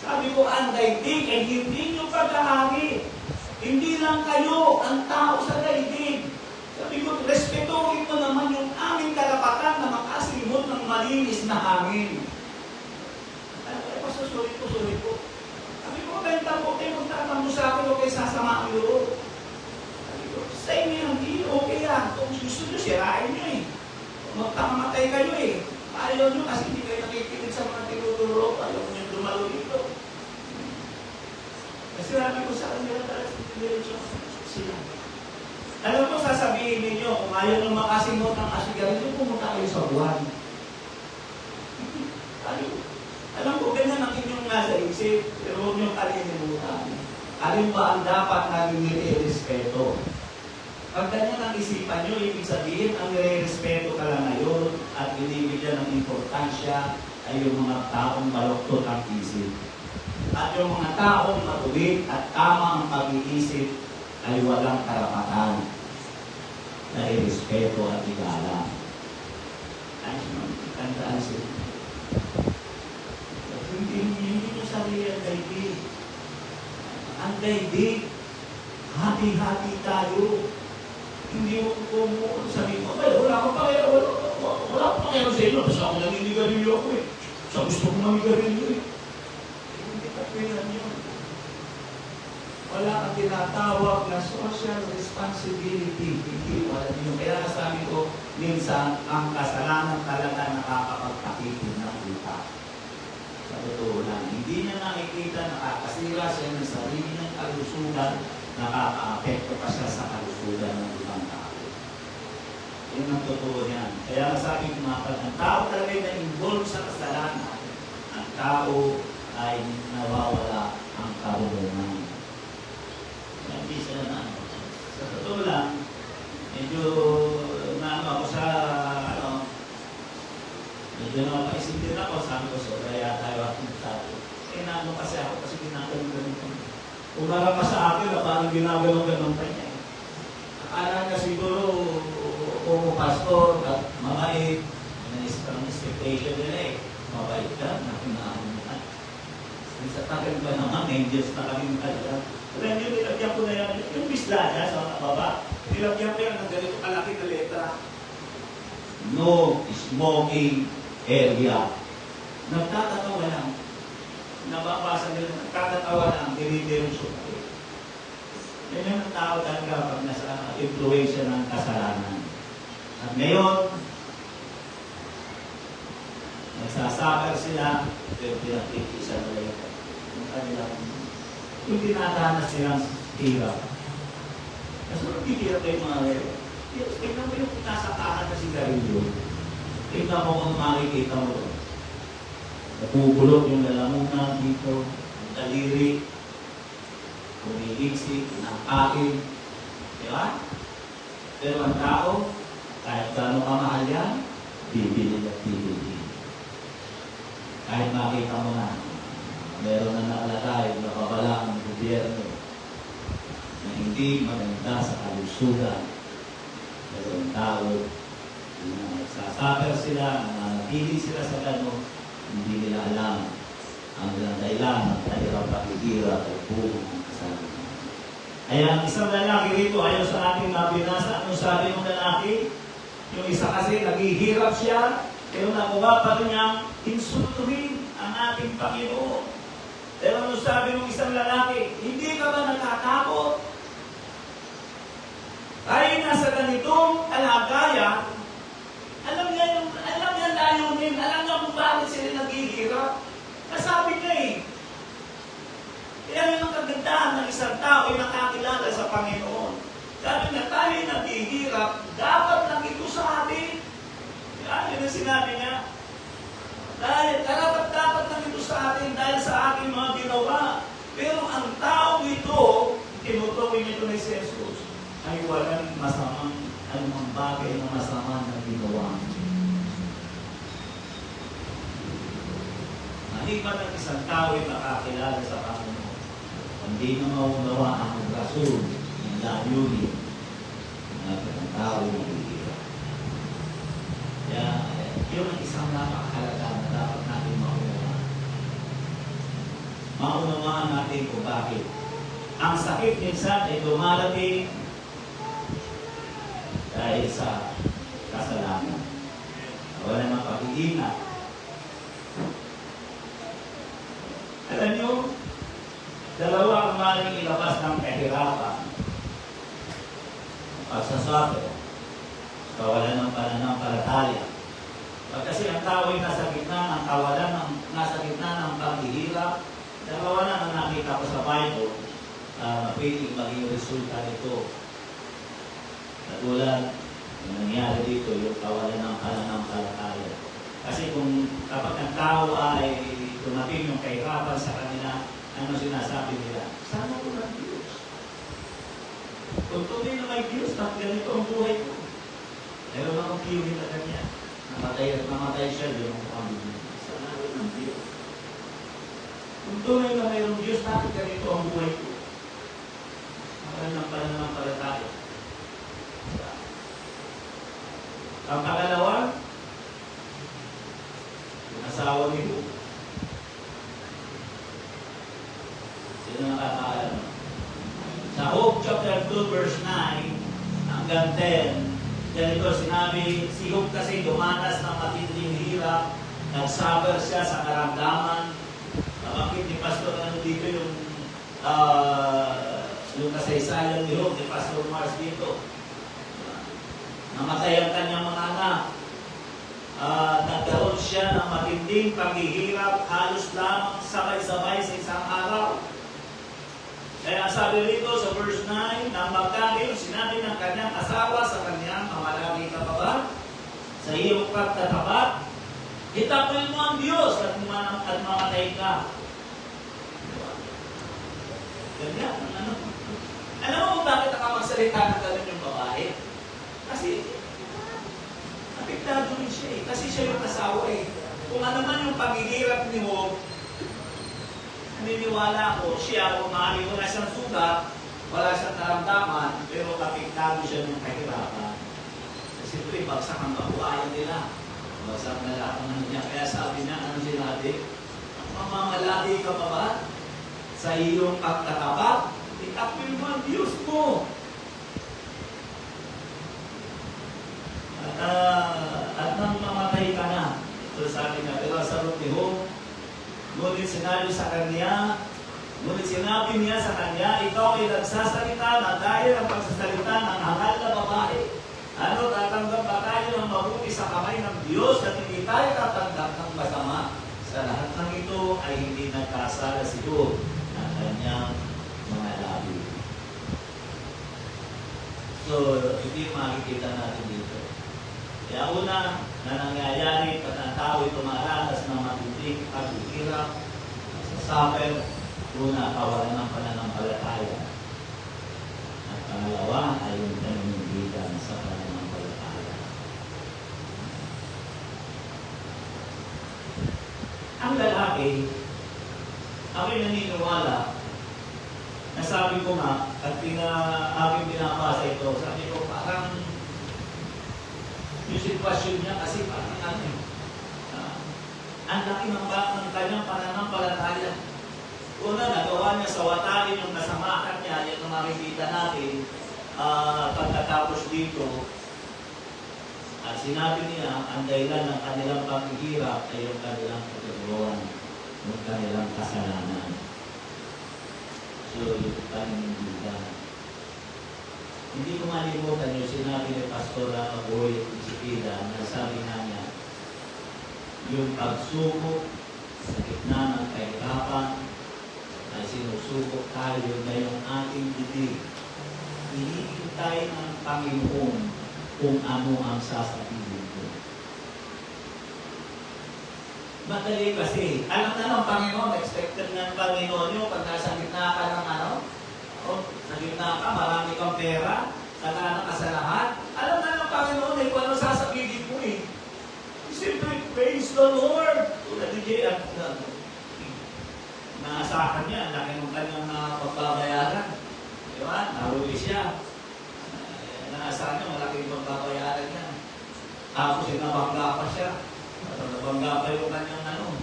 Sabi ko, ang daigdig ay hindi nyo pagkahari. Hindi lang kayo ang tao sa daigdig. Sabi ko, respetuhin mo naman yung aming karapatan na makasimot ng malinis na hangin. Ay, pasusulit ko. Sabi ko, benta po kayo, magtatambo sa akin, okay, sasama ang loob. Sabi ko, sa inyo, hindi, okay yan. Kung gusto nyo, sirain nyo eh. Kung magtama
patay kayo eh. Ayaw nyo kasi hindi kayo nakikinig sa mga tinuturo. Ayaw nyo dumalo dito. Kasi sabi ko sa kanila talaga sila. Alam mo, sasabihin ninyo, kung ayaw nyo makasingot ng asigarilyo, pumunta kayo sa buwan. Alam ko, ganyan ang inyong nasa isip, pero huwag nyo kalinimutan. Alin ba ang dapat natin nire-respeto? Pag ganyan ang isipan nyo, ibig sabihin, ang nire-respeto ka lang ngayon at binibigyan ng importansya ay yung mga taong baloktot ang isip. At yung mga taong matuwid at tamang pag-iisip ay walang karapatan na irespeto at igalang. Ay, tandaan sila. Hindi nyo sarili ang daigdig. Ang daigdig, hati-hati tayo. Hindi mo sabihin mo, wala akong pakialam, wala akong pakialam sa inyo, basta ako naninigarilyo ako eh. Sa gusto kong mamigarilyo eh. Hindi ka pwede yun. Wala kang tinatawag na social responsibility. Hindi, wala yun. Kaya nasabi ko, minsan, ang kasalanan talaga nakakapagpakipin ng utak. Sa totoo lang, hindi niya nakikita, nakakasira siya ng sarili ng kalusugan, nakaka-apekto pa siya sa kalusugan ng ibang tao. Yun ang totoo niyan. Kaya nasabi ko nga pala, ang tao talaga ay na-involve sa kasalanan. Ang tao ay nawawala ang karunungan. Hindi sila na. Sa totoo lang, medyo naano ako sa, medyo napaisip din ako, sabi ko, so kaya tayo aking sabi. Naano kasi ako kasi ginagawa-ganito. Umara pa sa akin na parang ginagawa-ganun pa niya. Akala niya siguro, kung pastor at mabait, ang expectation nila eh, mabait ka, nakinaan mo ka. Sa tagal ba naman, angels na kami talaga. Kaya nyo, nilagyan ko na yan, yung bisla niya sa mga baba, nilagyan ko yan ng ganito kalaki na letra. No smoking area. Nagtatatawa lang. Nababasa nila, nagtatatawa lang, dinidirusyo kayo. Yan yung tao talaga pag nasa influensya ng kasalanan. At ngayon, nagsasakar sila, pero pinakikisa nila yung kanilang, yung tinatanas nilang hirap. Kasi nagkikirap kayo mga ngayon. Tingnan mo yung nasakahan na sigarilyo. Tingnan mo kung makikita mo. Napupulot yung lalamunan dito, ang daliri, kumiliksi, kinakain. Di ba? Pero ang tao, kahit gano'ng kamahal yan, bibili at bibili. Kahit makita mo na, meron na nakalagay, nakabala ng gobyerno na hindi maganda sa kalusugan. Pero ang tao, nagsasaber sila, nananatili sila sa gano'n, hindi nila alam ang dahilan ng kanilang pakikira at buong ng kasalanan. Kaya ang isang lalaki rito, ayaw sa ating mabinasa, anong sabi ng lalaki? Yung isa kasi, naghihirap siya, pero nakuha pa rin niyang insultuhin ang ating Panginoon. Pero anong sabi ng isang lalaki? Hindi ka ba natatakot? Ay nasa ganitong kalagayan, alam niya layunin, alam niya kung bakit sila naghihirap. Nasabi niya eh. Kaya yun ang kagandahan ng isang tao ay nakakilala sa Panginoon. Sabi niya, tayo naghihirap, dapat lang ito sa atin. Yan, yun ang sinabi niya. Dahil dapat lang ito sa atin dahil sa aking mga ginawa. Pero ang tao ito, tinutukoy nito ni Jesus, ay walang masamang, anumang bagay na masama na ginawa. Maliban ng isang tao ay nakakilala sa Panginoon, hindi na maunawa ang rason ng layunin na ang tao ay naghihirap. Kaya, yun ang isang napakahalaga na dapat natin maunawaan. Maunawaan natin kung bakit. Ang sakit minsan ay dumarating dahil sa kasalanan. Wala namang pag-iingat. Alam nyo, dalawa ang maling ilabas ng kahirapan. Pagsasabi, kawalan ng pananampalataya.
tao ay nasa gitna ng kawalan, nasa gitna ng paghihirap, dalawa na ang nakita ko sa Bible na pwedeng maging resulta nito. Katulad, yung nangyari dito, yung kawalan ng pananampalataya. Kasi kung kapag ang tao ay tumating yung kahirapan sa kanila, ano sinasabi nila? Sana ko ng Diyos. Kung tunay na may Diyos, bakit ganito ang buhay ko? Meron akong theory na ganyan. Namatay at namatay siya, yung pamilya. Sana ko ng Diyos. Kung tunay na mayroong Diyos, bakit ganito ang buhay ko? Mahal ng pananampalataya. Ang pangalawa, yung asawa ni Job. Sino nakakaalam? Sa Job chapter 2 verse 9 hanggang 10, ganito sinabi, si Job kasi dumanas ng matinding hirap, nag-suffer siya sa karamdaman. Bakit ni Pastor ano dito yung kasaysayan ni Job, ni Pastor Mars dito. Namatay ang kanyang mga anak. Nagkaroon siya ng matinding paghihirap, halos lamang sabay-sabay sa isang araw. Kaya sabi rito sa verse 9, na magkagayon sinabi ng kanyang asawa sa kanyang, mamalagi ka pa ba? Sa iyong pagtatapat, itapoy mo ang Diyos at mamatay ka. Ganyan, ano? Alam mo kung bakit nakapagsalita ng gano'n yung babae? Kasi, apektado rin siya eh. Kasi siya yung asawa eh. Kung ano man yung paghihirap ni Job, naniniwala ko, siya, kung maaari wala siyang sugat, wala siyang naramdaman, pero apektado siya ng kahirapan. Kasi ito eh, bagsak ang kabuhayan nila. Bagsak na lahat ng niya. Kaya sabi niya, ano sinabi? Mamamalagi ka pa ba? Sa iyong pagtatapat, itapoy mo ang Diyos mo. At nang mamatay ka na, ito sabi niya, pero sa Job, ngunit sinabi niya sa kanya, ikaw ay nagsasalita na dahil ang pagsasalita ng hangal na babae. Ano, tatanggap ba tayo ng mabuti sa kamay ng Diyos at hindi tayo tatanggap ng masama? Sa lahat ng ito ay hindi nagkasala si Job ng kanyang mga labi. So, hindi makikita natin dito. Kaya una na nangyayari pag ang tao ay tumaranas ng matinding paghihirap sa suffer, una, kawalan ng pananampalataya. At pangalawa ay yung paninindigan sa pananampalataya. Ang lalaki, ako'y naniniwala na sabi ko nga, at aking binabasa ito, sabi ko parang yung sitwasyon niya kasi parang ang laki ng kanyang pananampalataya. Una, nagawa niya sa watain yung kasamahan niya, yan ang makikita natin pagkatapos dito. At sinabi niya, ang dahilan ng kanilang paghihirap ay yung kanilang pagkagawan, yung kanilang kasalanan. So, yung panindigan. Hindi ko malimutan yung sinabi ni Pastor Boy Isipida na sabi nga niya, yung pagsubok sa gitna ng kahirapan ay sinusubok tayo na yung ating bibig. Hinihintay ng Panginoon kung ano ang sasabihin ko. Madali kasi, alam na ng Panginoon, expected ng Panginoon yung pag nasa gitna ka ng ano, sa gitna ka, marami kang pera, saka ka sa lahat. Alam na ng Panginoon kung ano sasabihin mo eh. Siyempre, praise the Lord! Tulad ni Jay, naasahan niya, laki ng kanyang pagbabayaran. Diba? Nahuwi siya. Naasahan niya, malaki yung pagbabayaran niya. Tapos nabangga pa siya. Nabangga pa yung kanyang ano.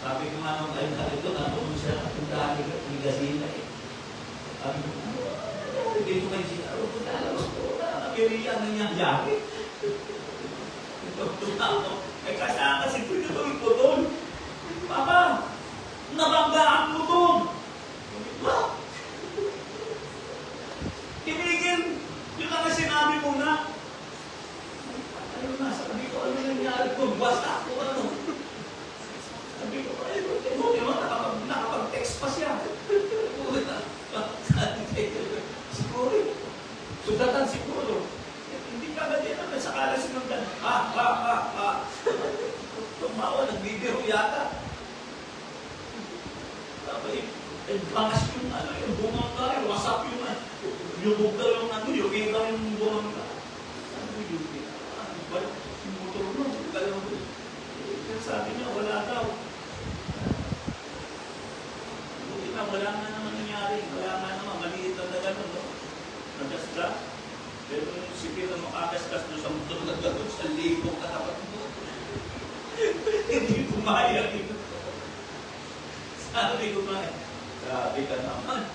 Sabi ko nga nung kayo ito, nanoon siya, kung dahil ni Gasina eh. Sabi ko, hindi ko kayo sinaro ko na alam ko na napiriyan na niyang jacket. May kasama si Putol. Papa, nabanggaan mo doon. What? Tinigil. Yun ang sinabi mo na. Ayun na, sabi ko, ano nangyari?
nagbubasa ako, ano. Sabi ko, ay, buti mo, nakapag-text pa siya. Siguro, sudatan siguro. Hindi ka ba din naman sa kalas sinundan? Tumawa, nagbibiro yata. Sabi, bangas yung ano, yung bumangka, yung wasap yung ano, yung daw yung ano, yung ikaw yung bumangka. Sabi, yung balik, yung motor mo, sabi niya, wala daw. Buti na, wala nga naman nangyari. Wala nga naman, maliit lang na gano'n, no? Nagasgas. Pero yung sipil na makagasgas doon sa motor na gano'n, sa libong katapat mo. Hindi pumayag ito. Sabi ko ba, sabi ka naman.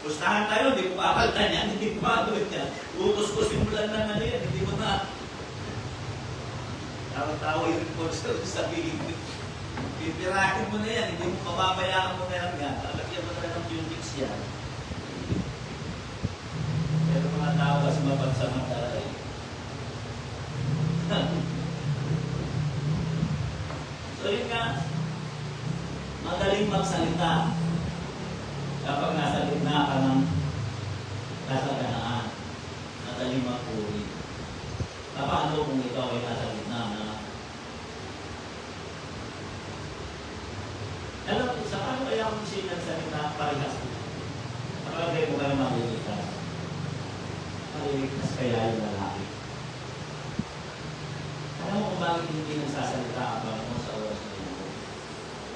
Pustahan tayo, hindi ko kapaltan yan, hindi ko gagawin yan. Utos ko simulan na na yan, hindi mo na. Tawa-tawa yung report sa sabihin. Pipirahin mo na yan, hindi mo pababayaan mo na yan nga. Lalagyan mo na ng Unix yan. Pero mga tao kasi mapagsamantala eh. So yun nga, magaling magsalita kapag nasa gitna ka ng kasaganaan. Madaling magpuri. Paano kung ikaw ay nasa gitna na alam mo, sa paano kaya kung siya nagsalita parehas mo? Nakalagay mo kayo maliligtas. Maliligtas kaya yung lalaki. Alam mo kung bakit hindi nagsasalita ang mo sa oras na ito?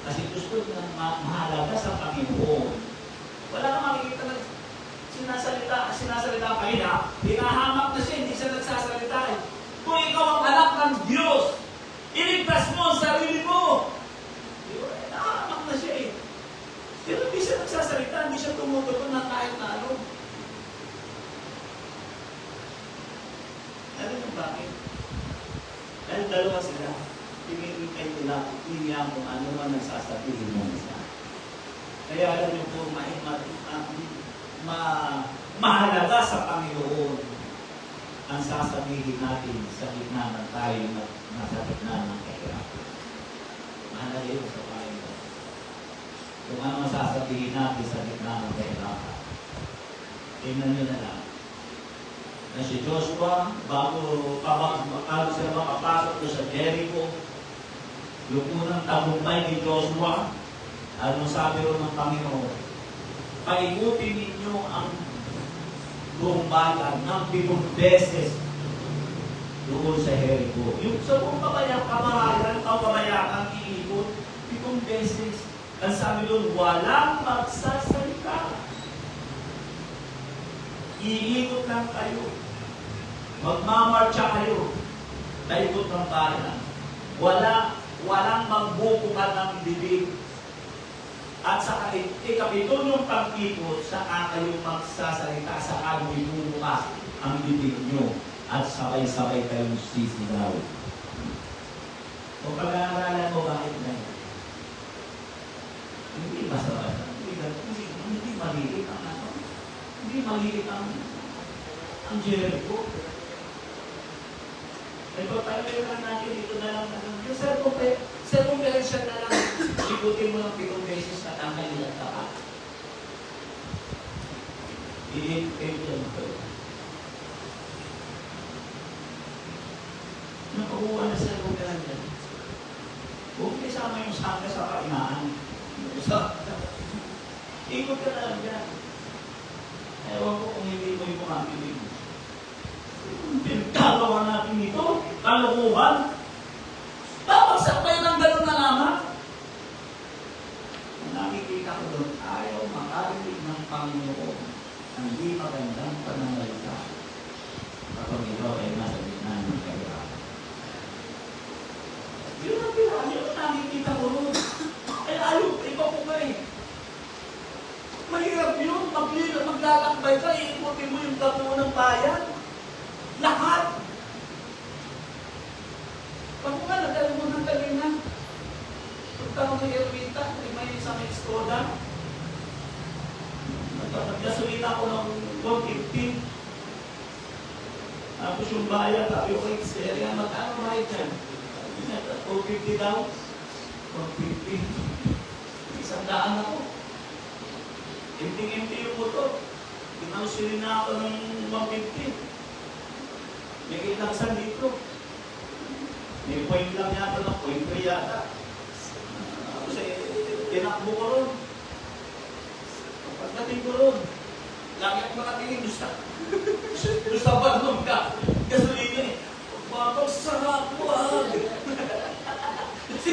Kasi gusto na mahalaga sa Panginoon. Wala kang makikita na sinasalita pa rin ha. Hinahamak na siya, hindi siya nagsasalita eh. Kung ikaw ang anak ng Diyos, iligtas mo ang sarili mo. Nahahamak na siya eh. Pero hindi siya nagsasalita, hindi siya tumutugon na kahit na ano. Alam mo bakit? Dahil dalawa sila, hinihintay nila, hinihintay kung ano man nagsasabihin mo isa. Kaya alam niyo po, mahalaga sa Panginoon ang sasabihin natin sa gitna ng tayo nasa gitna ng kahirapan. Mahalaga yun sa Panginoon. Kung ano masasabihin natin sa gitna ng kahirapan. Tingnan nyo na lang. Na si Joshua, bago sila makapasok doon sa Jericho, yung unang tagumpay ni Joshua, ano sabi ron ng Panginoon? Paikutin ninyo ang buong bayan ng 7 beses doon sa Jericho. Yung sa buong kabayaang iikot, 7 beses. Ang sabi doon, walang magsasalita. Iikot lang kayo. Magmamarcha kayo. Naikot ng bayan. Walang magbubukan ng bibig. At sa ikapitong pag-ikot, saan kayo magsasalita, saan binubukas ang bibig nyo at sabay-sabay kayong sisigaw. Kung pag-aaralan mo, bakit na yun? Hindi basta-basta. Hindi maliit ang ano. Hindi maliit ang Jericho. Ito tayo lang natin, dito na lang natin. Yung circumference na lang, ikutin mo ng 7 beses na tanggalin at taka. I-8 ko. Nakuha na sa circumference yan. Huwag isama yung sangka sa kainaan. Ikot ka na lang dyan. Ewan ko kung hindi mo yung kumamili mo. Pinagkagawa natin ito, kalokohan. Babagsak kayo ng gano'n na naman. Kung nakikita ko doon, ayaw makarinig ng Panginoon ang di magandang panangalita kapag ikaw ay nasa gitna ng kahirapan. Yun ang nakikita ko doon. Ay ayaw, iba ko ba eh. Mahirap yun, maglalakbay ka, iikutin mo yung tapo ng bayan. Lahat. Pag mo nga, nagdala mo ng kanina. Pagtanong ng Erwita, may isang Skoda. Nagkasulita ko ng 150. Tapos yung bayan, sabi ko, area, magkano bayad dyan?
250 daw. 150. 100 ako. Empty yung motor. Ginausilin na ako ng 150. May kitang dito. May point lang yata na, point 3 yata. Tapos tinakbo ko ron. Pagdating ko ron, lagi ako nakatingin doon sa balong ka. Gasolina eh. Babag sarap mo Kasi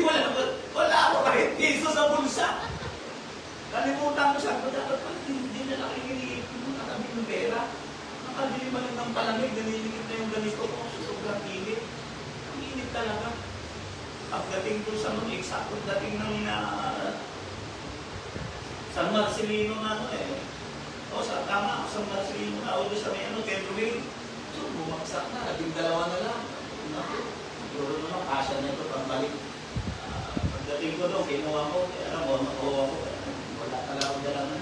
wala ako kahit piso sa bulsa. Kalimutan ko siya, dapat pag hindi na nakikiliit mo, nakabit ng pera. Nakabili man lang ng palamig, naliligit na yung ganito ko, sobrang init. Ang init talaga. Pagdating ko sa mga eksakto dating ng San Marcelino na sa tama, San Marcelino na ako sa may Pedro. So, bumagsak na, 12 na lang. Siguro naman, kasya na ito pagbalik. Pagdating ko doon, ginawa ko, alam mo, nakuha ko. Wala talaga akong dala na.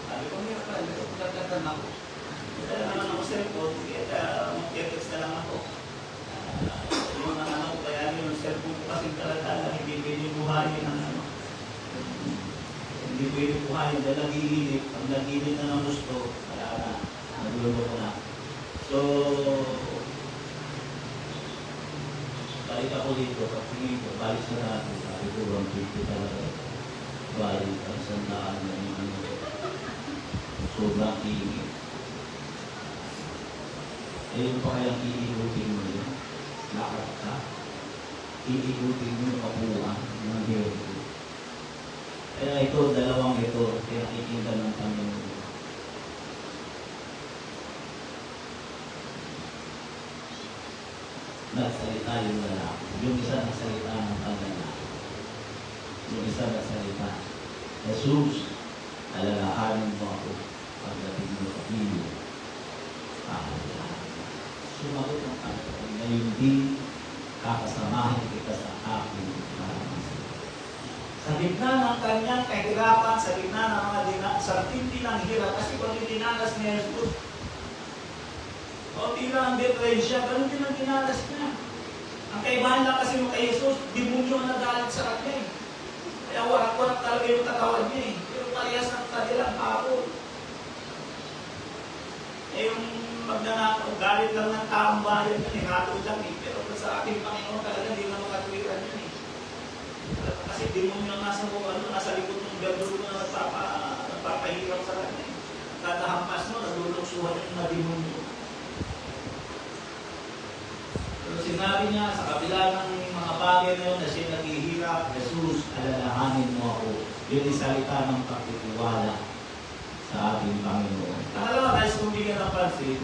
Sabi ko, meron ka, ito pagkakatan ako. Dala naman ako sa cellphone, kaya mag-text na lang ako. Yung kaya yung cellphone ko kasi talaga, hindi pwede buhayin ng Hindi pwede buhayin dahil nag-iinit. Pag nag-iinit na ng gusto, wala na. Nagluloko na. So, balik ako dito, pagtingin ko, balik sa natin. Sabi ko, 150 talaga. Balik ang sandaan na yung sobrang init. Ayun pa kayang iikutin mo yun. Lakad ka. Iikutin mo yung kabuuan ng Jericho. Kaya ito, dalawang ito, pinakikita ng Panginoon. Nagsalita yung lalaki. Yung isa nagsalita ng paglalaki. Yung isa nagsalita, Jesus, alalahanin mo ako pagdating mo sa iyo. Sumagot ang Panginoon na hindi kakasamahin kita sa aking karanasan. Sa gitna ng kanyang kahirapan, sa gitna ng mga sa tindi ng hirap, kasi kung yung dinanas ni Jesus, o tila ang diferensya, ganun din ang dinanas niya. Ang kaibahan lang kasi mo kay Jesus, demonyo ang nagalit sa kanya eh. Kaya warak-warak talaga yung katawan niya eh. Pero parehas ng kanilang hapon. Eh yung magnanakaw, galit lang ng taong bayan yun eh, hatol lang eh. Pero sa ating Panginoon talaga, hindi na makatwiran yun eh. Kasi demonyo ang nasa likod ng ganduro na nagpapahirap sa kanya eh. Kada hampas mo, naluluksuhan yung mga demonyo. Pero sinabi niya, sa kabila ng mga bagay na yun na siya naghihirap, Jesus, alalahanin mo ako. Yun yung salita ng pagtitiwala sa ating Panginoon. Pangalawa, guys, kung bigyan ng pansin,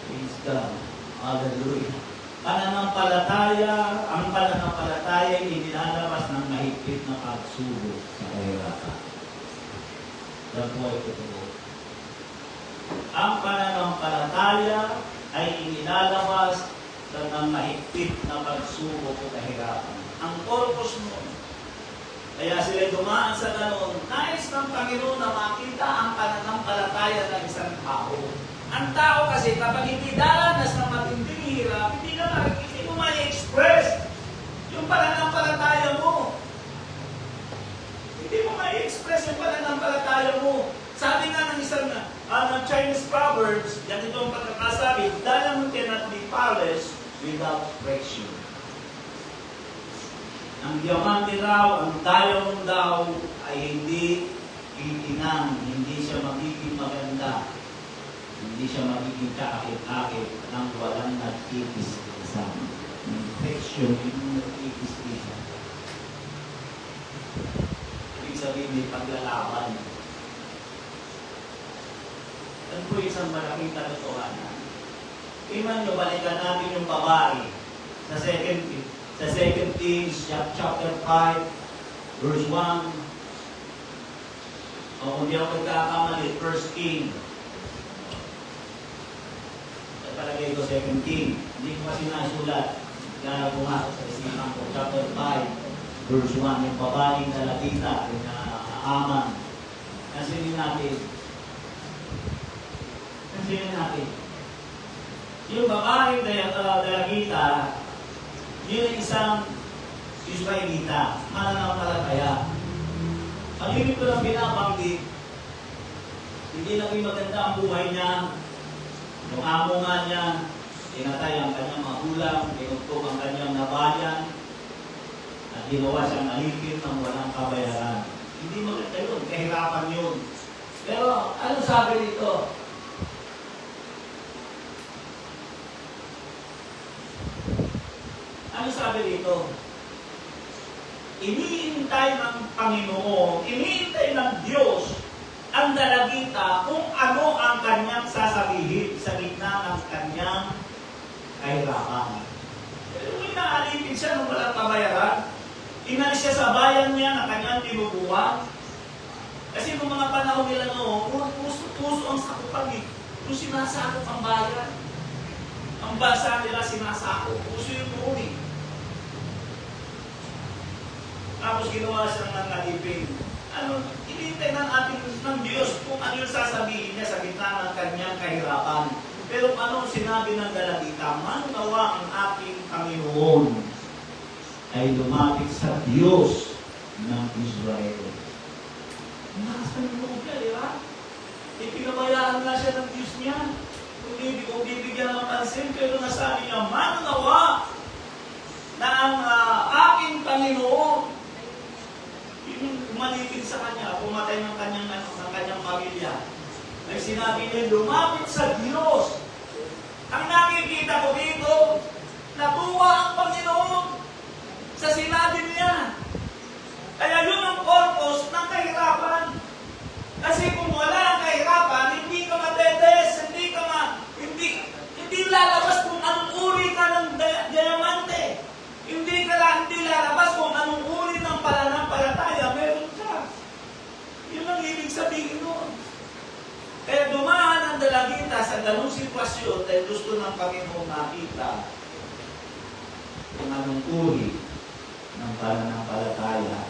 praise God, hallelujah. Ang pananampalataya ay inilalabas ng mahigpit na pagsubok sa kahirapan. Yan po ay totoo. Ang pananampalataya ay inilalabas ng mahigpit na pagsubok o kahirapan. Ang purpose mo, kaya sila dumaan sa ganon, nais ng Panginoon na makita ang pananampalataya ng isang tao. Ang tao kasi kapag hindi daranas ng matinding hirap, hindi mo ma-express yung pananampalataya mo. Hindi mo ma-express yung pananampalataya mo. Sabi nga ng isang Chinese Proverbs, yan ito ang pagkakasabi, diamond cannot be polished without friction. Ang diamante raw, ang diamond daw ay hindi itinang, hindi siya magiging maganda, hindi siya magiging kaakit-akit nang walang nagkikis-isa. Friction, yung nagkikis-isa. Ibig sabihin, may paglalaban. Yan po isang malaking katotohanan. Iman nyo, balikan natin yung babae sa 2 Kings chapter 5, verse 1. O kung di ako nagkakamali, 1 King. Palagay ko 2 King. Hindi ko kasi nasulat. Kaya pumasok sa isipan ko. Chapter 5, verse 1. Yung babaeng nalagita, yung Aman. Kansinin natin. Yung babaeng dalagita, yun ay isang Israelita, mananampalataya. Ang ibig ko lang binabanggit, hindi naging maganda ang buhay niya. Yung amo nga niya, tinatay ang kanyang magulang, tinugtog ang kanyang nabayan, at ginawa siyang alipin ng walang kabayaran. Hindi maganda yun, kahirapan yun. Pero ano sabi dito? Ano sabi dito? Iniintay ng Panginoon, iniintay ng Diyos ang dalagita kung ano ang kanyang sasabihin sa gitna ng kanyang kahirapan. Pero inaalipin siya nung walang kabayaran. Inalis siya sa bayan niya na kanyang tinubuhan. Kasi nung mga panahon nila noon, puso ang sakupan eh. Kung sinasakop ang bayan, ang bansa nila sinasakop, puso yung noon eh. Tapos ginawa siya ng alipin. Ano, inintay ng Diyos kung ano yung sasabihin niya sa gitna ng kanyang kahirapan. Pero ano sinabi ng dalagita, manawa ang ating Panginoon ay lumapit sa Diyos ng Israel. Nakasan mo niya, di ba? Ipinabayaan na siya ng Diyos niya. Kung bibigyan ng pansin, pero nasabi niya, manawa na ang aking Panginoon yung umalipin sa kanya, pumatay ng kanyang pamilya. Ay sinabi niya, lumapit sa Diyos. Ang nakikita ko dito, natuwa ang Panginoon sa sinabi niya. Kaya yun ang purpose ng kahirapan. Kasi kung wala ang kahirapan, hindi ka matetes, hindi lalabas kung anong uri ka ng diamante. Hindi lalabas kung anong uri ng pananampalataya meron ka. Yun ang ibig sabihin nun. Kaya dumaan ang dalagita sa ganung sitwasyon dahil gusto ng Panginoon makita kung anong uri ng pananampalataya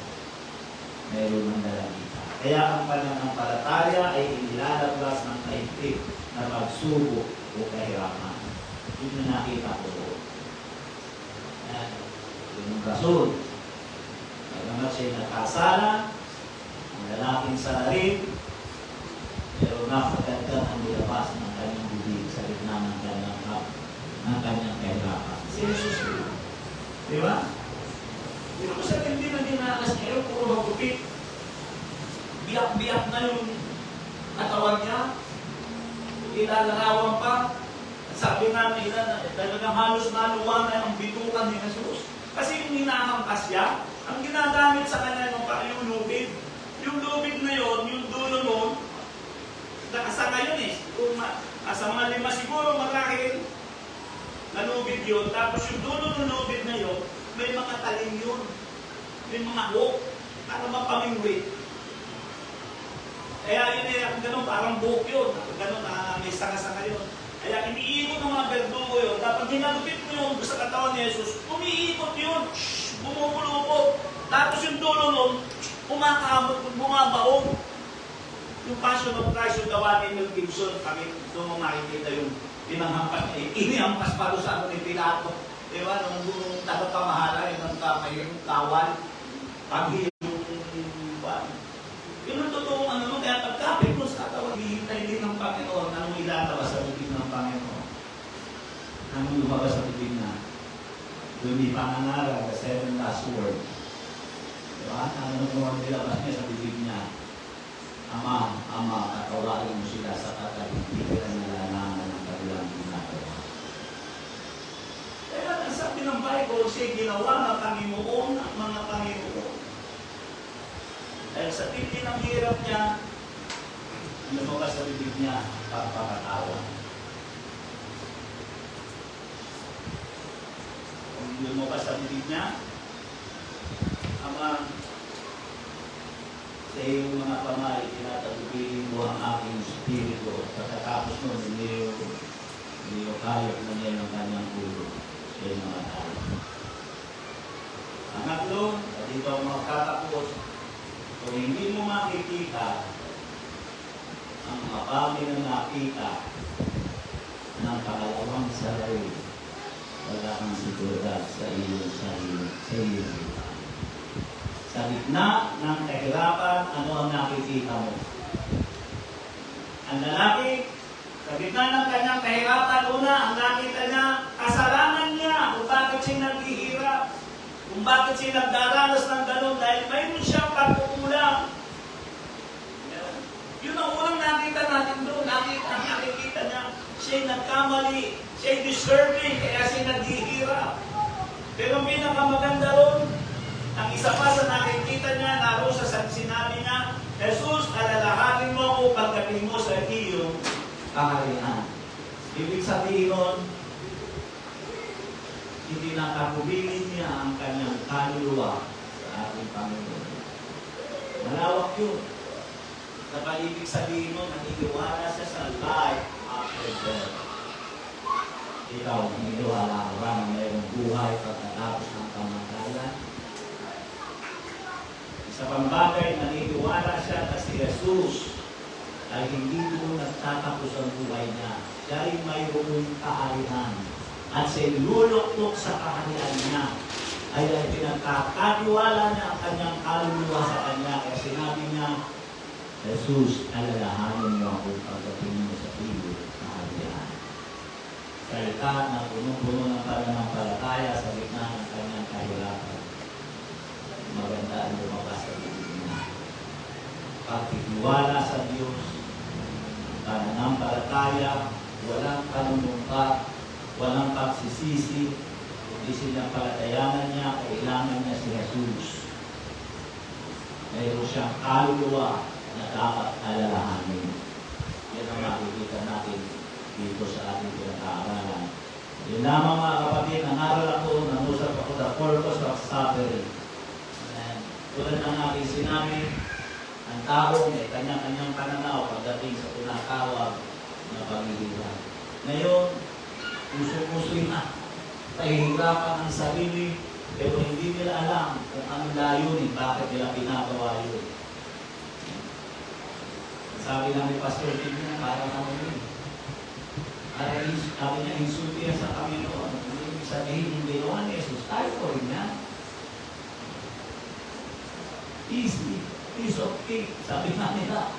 meron ng dalagita. Kaya ang pananampalataya ay inilalabas ng kaintig na pagsubok o kahirapan. Yun yung nakita ko doon. Yung rason. Nagamat siya nakasala, ang lalaking salarin, pero napaganda ang nilabas ng kanyang bibig sa gitna ng kanyang kahirapan. Si Jesus yun. Di ba? Pero kung sa hindi na dinalas niya, puro magupit. Biyak-biyak na yung katawan niya. Ilalarawan pa. Sabi nga nila, talagang halos naluwa na ang bitukan ni Jesus. Kasi yung hinahampas siya, ang ginagamit sa kanya yung lubid. Yung lubid na yon, yung dulo nun, nakasaka yun eh. Sa mga 5 siguro marahil na lubid yun. Tapos yung dulo ng lubid na yun, may mga talim yun. May mga hook. Para mapamingwit. Kaya yun eh, ganun, parang buhok yun. Ganun, may sanga-sanga yun. Kaya iniikot ng mga berdugo yun. Dapat ginagupit mo yun sa katawan ni Jesus. Umiikot yun. Bumubulupot. Tapos yung dulo nun, kumakamot, bumabaong. Yung Passion of Christ, yung gawa ni Mel Gibson, kami doon mo makikita yung pinanghampas niya. Inihampas pa doon sa ano ni Pilato. Diba? Nung tagapamahala, yung kawal. Paghihintay yun ang totoong ano nun. Kaya pagkapit mo sa katawan, hihintay din ng Panginoon. Anong ilalabas sa bibig ng Panginoon? Anong lumabas sa bibig na? Doon di pangangaral, the 7 last word. Diba? Anong nilabas niya sa bibig niya? Ama, katawain mo sila sa kataling, hindi ka nalalaman ng kanilang ginagawa. Kaya ang sabi ng Bible, siya ginawa ng Panginoon ang mga Panginoon. Dahil sa tindi ng hirap niya, lumabas sa bibig niya, pagpapatawa. Kung lumabas sa bibig niya, Ama, sa iyong mga pamay, tinatagubilin mo ang aking spirito. Pagkatapos mo, hindi mo kayap na niya ng kanyang ulo sa iyong mga tao. Pangatlo, at dito ang makatapos, kung hindi mo makikita ang mga bagay na nakita ng pangalawang
isang sarili, wala kang seguridad sa iyong sarili, sa iyong buhay. Sa gitna ng kahirapan, ano ang nakikita mo? Ang lalaki, sa gitna ng kanyang kahirapan, una, ang nakita niya, kasalanan niya kung bakit siya naghihirap, kung bakit siya nagdaranas ng ganun, dahil mayroon siyang pagkukulang. Yun ang unang nakita natin doon. Nakikita niya, siya'y nagkamali, siya'y deserving, kaya siya naghihirap. Pero pinakamaganda ron, ang isa pa sa nakikita niya, naroon sa sinabi niya, Jesus, alalahanin mo ako pagdating mo sa iyong kaharian. Ibig sabihin nun, hindi nakakubilin niya ang kanyang kaluluwa sa ating Panginoon. Malawak yun. Kapag ibig sabihin mo, naniniwala siya sa life after death. Ikaw, naniniwala ka ba na mayroong buhay pagkatapos ng kamatayan? Sa pambagay, naniniwala siya na si Jesus ay hindi doon nagtatapos ang buhay niya. Siya ay mayroong kaharian. At siya luluktok sa kaharian niya. Ay pinagkakatiwala niya ang kanyang kaluluwa sa kanya. Kaya sinabi niya, Jesus, alalahanin mo ako pagdating mo sa iyo kaharian. Salita na punong-puno ng pananampalataya sa gitna ng kanyang kahirapan. Maganda ang lumabas sa bibig niya. Pagtitiwala sa Diyos, pananampalataya, walang panunumpa, walang pagsisisi, kundi sinapalatayanan niya, kailangan niya si Jesus. Mayroon siyang kaluluwa na dapat alalahanin. Yan ang makikita natin dito sa ating pinag-aaralan. Yun lamang mga kapatid, nangaral ako, nangusap ako the purpose of suffering. Tulad ng aking sinabi, ang tao may kanya-kanyang pananaw pagdating sa tinatawag na paghihirap. Ngayon, puso-puso'y na, pahihirapan ang sarili, pero hindi nila alam kung anong layunin, bakit nila pinagawa yun. Sabi lang ni Pastor Tim niya, para naman yun. Sabi niya, insulti sa Panginoon. Hindi sabihin yung ginawa ni Jesus, tayo ko rin yan. Easy, piece of cake, sabi nga nila.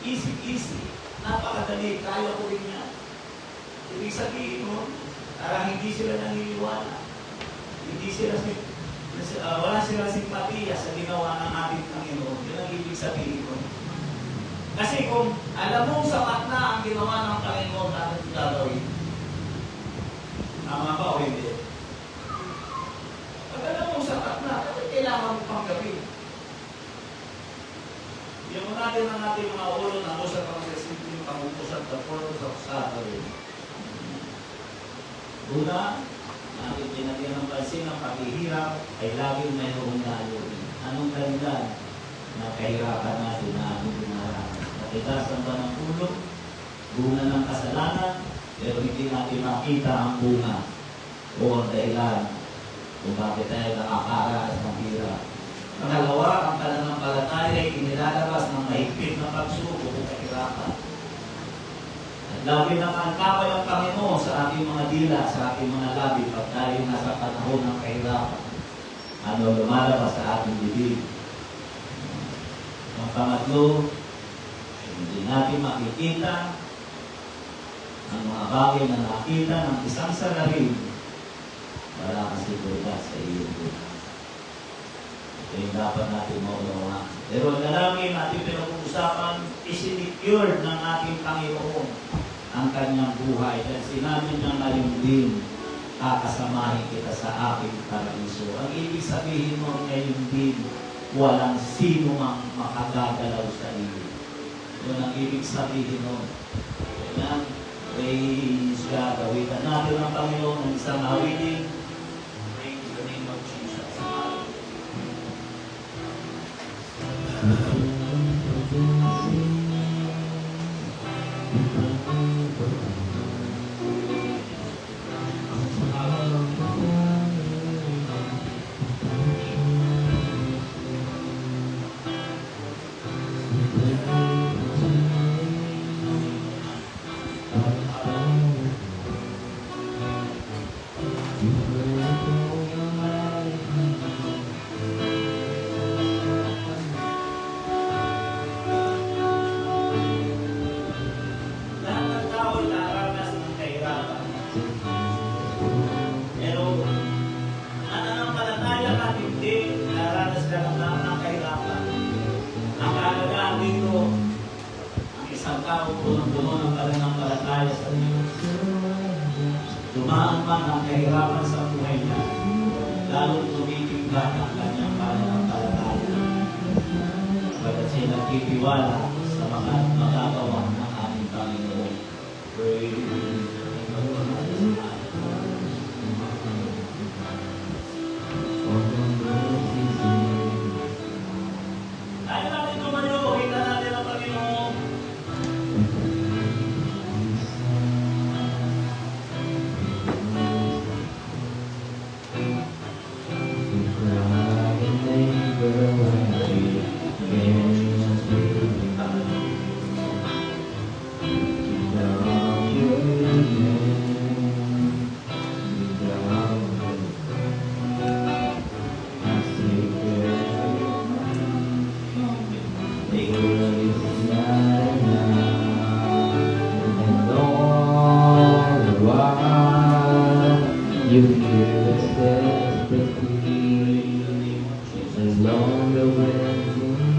Easy, easy. Napakadali, kaya ko rin yan. Ibig sabihin mo, parang hindi sila naniniwala. Hindi sila, wala sila simpatiya sa ginawa ng ating Panginoon. Yun ang ibig sabihin ko. Kasi kung alam mong sapat na ang ginawa ng Panginoon, ano ito gagawin? Tama ba o hindi? Pag alam mong sapat na, bakit kailangan mo pang gawin? Yung natin ang ating mga ulo na usap ang sa simpleng pangutusan the purpose of suffering. Una, natin pinagyan ng pansin ang paghihirap ay laging mayroong layunin. Anong dahilan na kahirapan natin na ating dinaranas? Nakitasan ba ng ulo? Bunga ng kasalanan, pero hindi natin makita ang bunga o ang dahilan kung bakit tayo nakakaranas ng hirap. Pangalawa, ang pananampalataya ay inilalabas ng mahigpit na pagsubok o kahirapan. At lagi naman kapay ang Panginoon sa ating mga dila, sa ating mga labi, pag tayo nasa panahon ng kahirapan. Ano lumalabas sa ating bibig? Ang pangatlo, hindi natin makikita ang mga bagay na nakita ng isang salarin, wala kang seguridad sa iyong buhay. Ito yung dapat natin maunawaan. Pero ang lalaki natin pinag-uusapan, isinicure ng ating Panginoon ang kanyang buhay. Dahil sinabi niya ngayon din, kakasamahin kita sa aking paraiso. Ang ibig sabihin mo ngayon din, walang sino mang makagagalaw sa iyo. Yun ang ibig sabihin nun. Amen. Praise God. Awitan natin ang Panginoon ng isang awitin. Praise the name of Jesus.
Lahat ng tao ay nakaranas ng kahirapan. Pero, mananampalataya ka, hindi naranas ka ng kahirapan. Ang kaalagaan dito, ang isang tao punong-puno ng pananampalataya sa Diyos. Dumaan man ang kahirapan sa buhay niya, lalo tumitingkat ang kanyang pananampalataya. Pagkat siya nagtitiwala sa mga magagawa ng ating Panginoon. Praise tayo natin tumayo, kita natin ang Panginoon.
You hear us desperately along the winding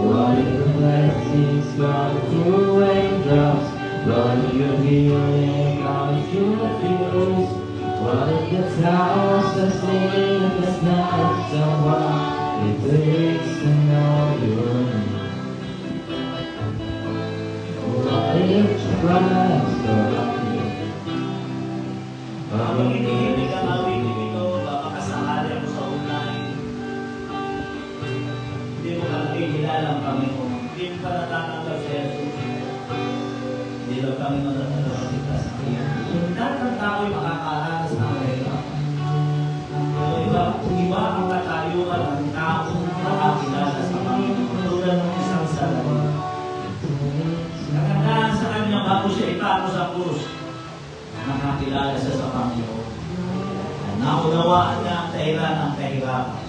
what if the blessings come through raindrops? What if your healing comes through the fields? What if the towers are singing the night someone it takes to know your name? What if Christ
Habang hinihilig ang awitin ito, baka kasakali ako sa online. Hindi mo kakilala ang Panginoon. Hindi mo pa natatanggap sa Jesus. Hindi lang kami matatanggap kita sa iyo. Lahat ng tao ay makakaranas ng kahirapan. Pero iba ang katayuan ng tao nakakilala sa Panginoon. Tulad ng isang salamin. Nakandaan sa kanya bago siya itapo sa krus. Nakakilala siya sa Panginoon. Naunawaan niya ang dahilan ng kahirapan.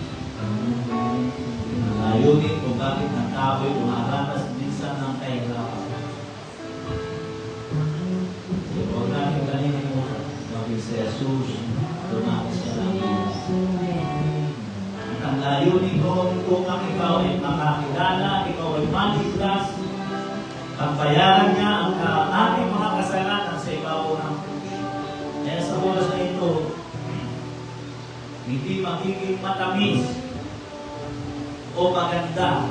Layunin kung bakit ang tao ay dumaranas minsan ng kahirapan. Huwag natin kaninimutan, maging si Jesus, dumanas siya ng Diyos. At ang layunin ko kung ikaw ay makakilala, ikaw ay maligtas, pagbayaran niya ang ating mga kasalanan sa ibabaw ng krus. Kaya sa oras na ito, hindi magiging matamis o maganda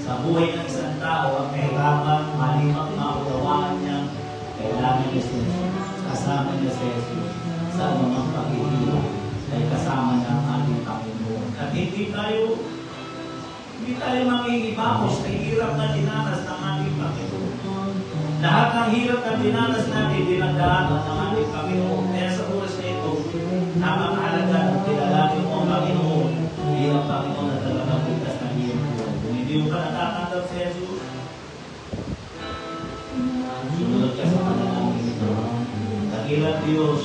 sa buhay ng isang tao ang kahirapan, malimang maunawaan niya, kailangan niya si Jesus, kasama niya si Jesus sa mga paghihirap, ay kasama niya ang ating Panginoon. At hindi tayo mangingibakos sa hirap na dinanas ng ating Panginoon. Lahat ng hirap na dinanas natin, dinadaanan ng ating Panginoon. Kaya sa oras na ito, napakahalaga ng kilalanin mo ang Panginoon bilang Panginoon na talagang ligtas ng iyong buhay. Kung hindi mo pa natatanggap si Jesus, sumunod ka sa panalangin ito. Dakilang Diyos,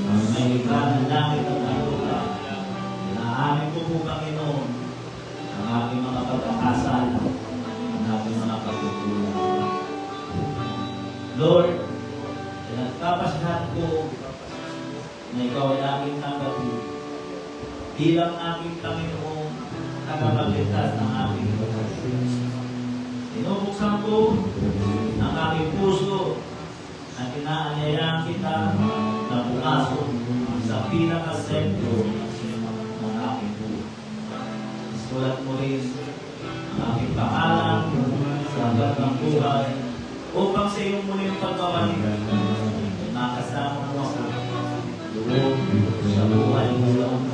ang may likha ng langit at ng lupa, inaamin ko po, Panginoon, ang aking mga pagkakasala, ang aking mga pagkukulang. Lord, pinagpapasalamat ko na ikaw ay aking tanggapin bilang aking Panginoon, tagapagligtas ng aking pagkakasala. Tinubuksan ko ang aking puso at inaanyayahan kita na pumasok sa pinakasentro ng aking buhay. Isulat mo rin ang aking pangalan sa hanggang ng buhay upang sa iyong muling pagbabalik ay makasama mo ako doon sa buhay mo lang.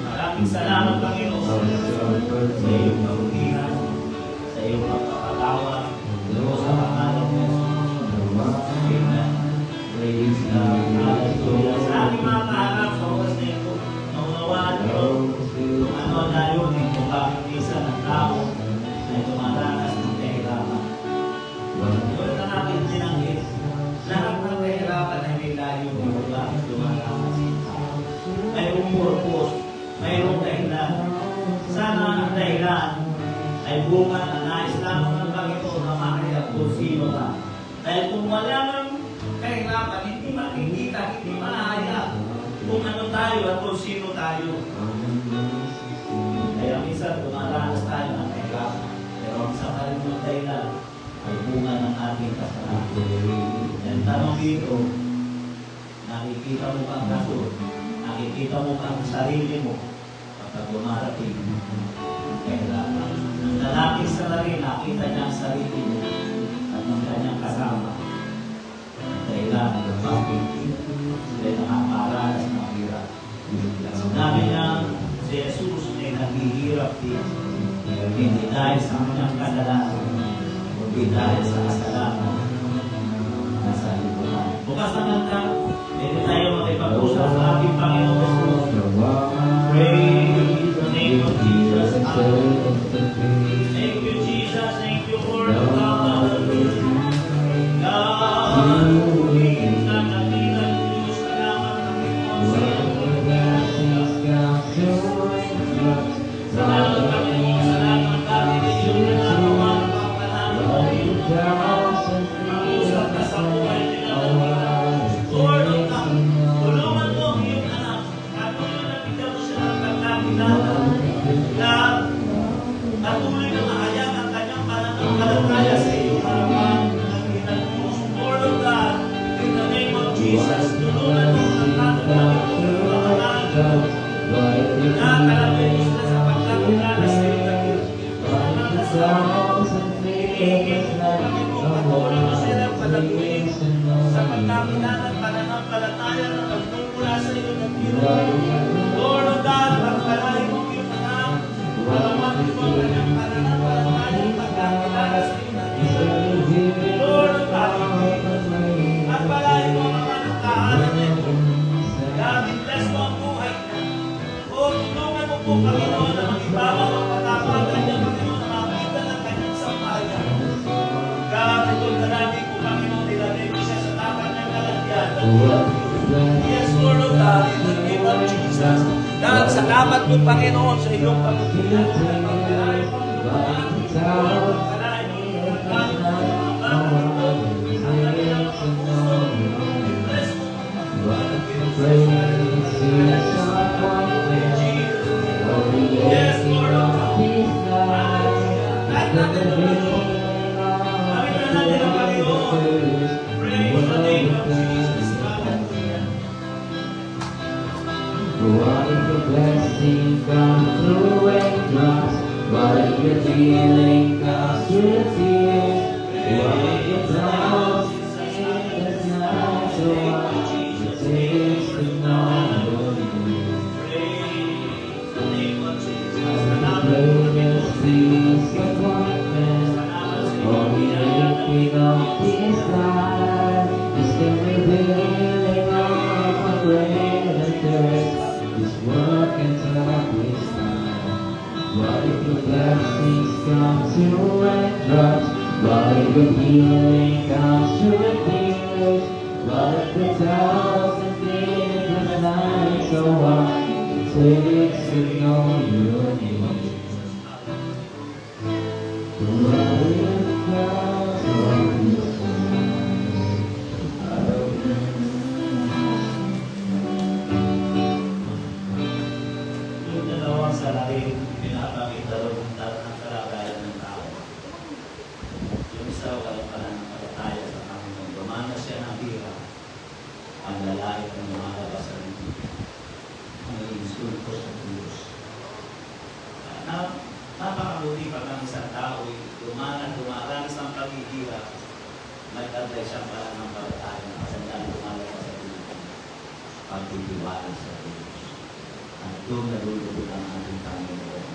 Maraming salamat, Panginoon, sa iyong kabutihan, sa iyong pagpapatawa, doon sa pangalan mo. Amen. Praise God. Hallelujah. Sa ating mga kaharap sa oras na ito, naunawaan ko kung ano ang layunin kung bakit minsan ang tao ay dumaranas ng kahirapan. Yun ang bunga na nais lamang ng Panginoon na makaya kung sino ka. Dahil kung wala ng kahirapan, hindi makikita, hindi mahayag kung ano tayo at kung sino tayo. Kaya minsan dumaranas tayo ng kahirapan. Pero ang sa kalimang dahilan ay bunga ng ating kasalanan. Ang tanong dito, nakikita mo kang kaso, nakikita mo kang sarili mo kapag dumarating ang kahirapan. Ang lalaking salarin, nakita niya ang sarili niya at ang kanyang kasama. Dahilan ng bakit sila nakakaranas ng hirap. Sinabi niya, si Jesus ay naghihirap din. Hindi dahil sa kanyang kasalanan, kundi dahil sa kasalanan na sa lipunan. Bukas na kanta, hindi tayo makipag-usap sa ating Panginoon Jesus. Praise the name of Jesus. Thank you, Jesus. Thank you, Lord. Hallelujah. God, kita natin ang Diyos. Salamat ang Panginoon sa salamat Panginoon. Salamat dahil iyong nagagawa ng pagpanalang mag-usap ka sa buhay nila ng Lord, tulungan mo ang iyong anak. Patuloy na bigyan mo siya ng pagkakilala na patuloy na mahayag ang kanyang pananampalataya sa iyong harapan. Lord of God, in the name of Jesus, tulungan mo ang ating pagkakilala na kalapit mo sila sa pagkakilala sa iyong sa pagkakilala at pananampalataya na nagmumula sa iyo ng Lord of God, pagpalain mo yung anak, palawakin mo ang kanyang pananampalataya at pagkakilala sa iyo ng Lord of God, pagpalain mo ang mga nagkahalan nito. God, bless mo ang buhay niya. O tulungan mo po, Panginoon, na mag-ibawa ang patapagan niya, Panginoon, na makita ng kanyang sampayan. God, itong dalagi po, Panginoon, nilagay mo siya sa tapat ng kalagyan. Yes, Lord of God, in the name of Jesus. God, salamat po, Panginoon, sa iyong pagkikilan. Pagkalain mo, pagkalain mo, yes, Lord of God. Kahit natin kami na natin ang Panginoon. Praise the name of Jesus. Hallelujah.
What if the blessing comes through raindrops? What if your healing comes through tears? What if your clouds in the night? So what it takes to know you?
Praise the name of Jesus.
Greatest things but one man. All we aching of this life is the revealing of a greater thirst. This world can stop this time. What if your blessings come through raindrops? What if your healing comes through tears? What if the thousand days of night so what it takes to know your name?
Yung dalawang salarin, pinapakita rin ng kalagayan ng tao. Yung isa, walang pananampalataya sa Panginoon. Dumanas siya ng hirap. Ang lalaki ang lumalabas sa rin. Ang insulto sa Diyos. Napakabuti pa ng isang tao, dumaranas ang paghihirap. Nag-address siyang pananampalataya na kasandaan lumalabas sa Diyos. Pagtitiwala sa Diyos. At doon nalulubog ang ating Panginoon.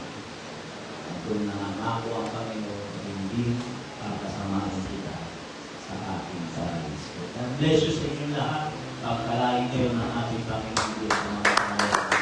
At doon nangangako ang Panginoon na hindi pakasamahan kita sa ating paraiso. God bless you sa inyong lahat. Pagkalain kayo ng ating Panginoon Diyos sa mga Panginoon.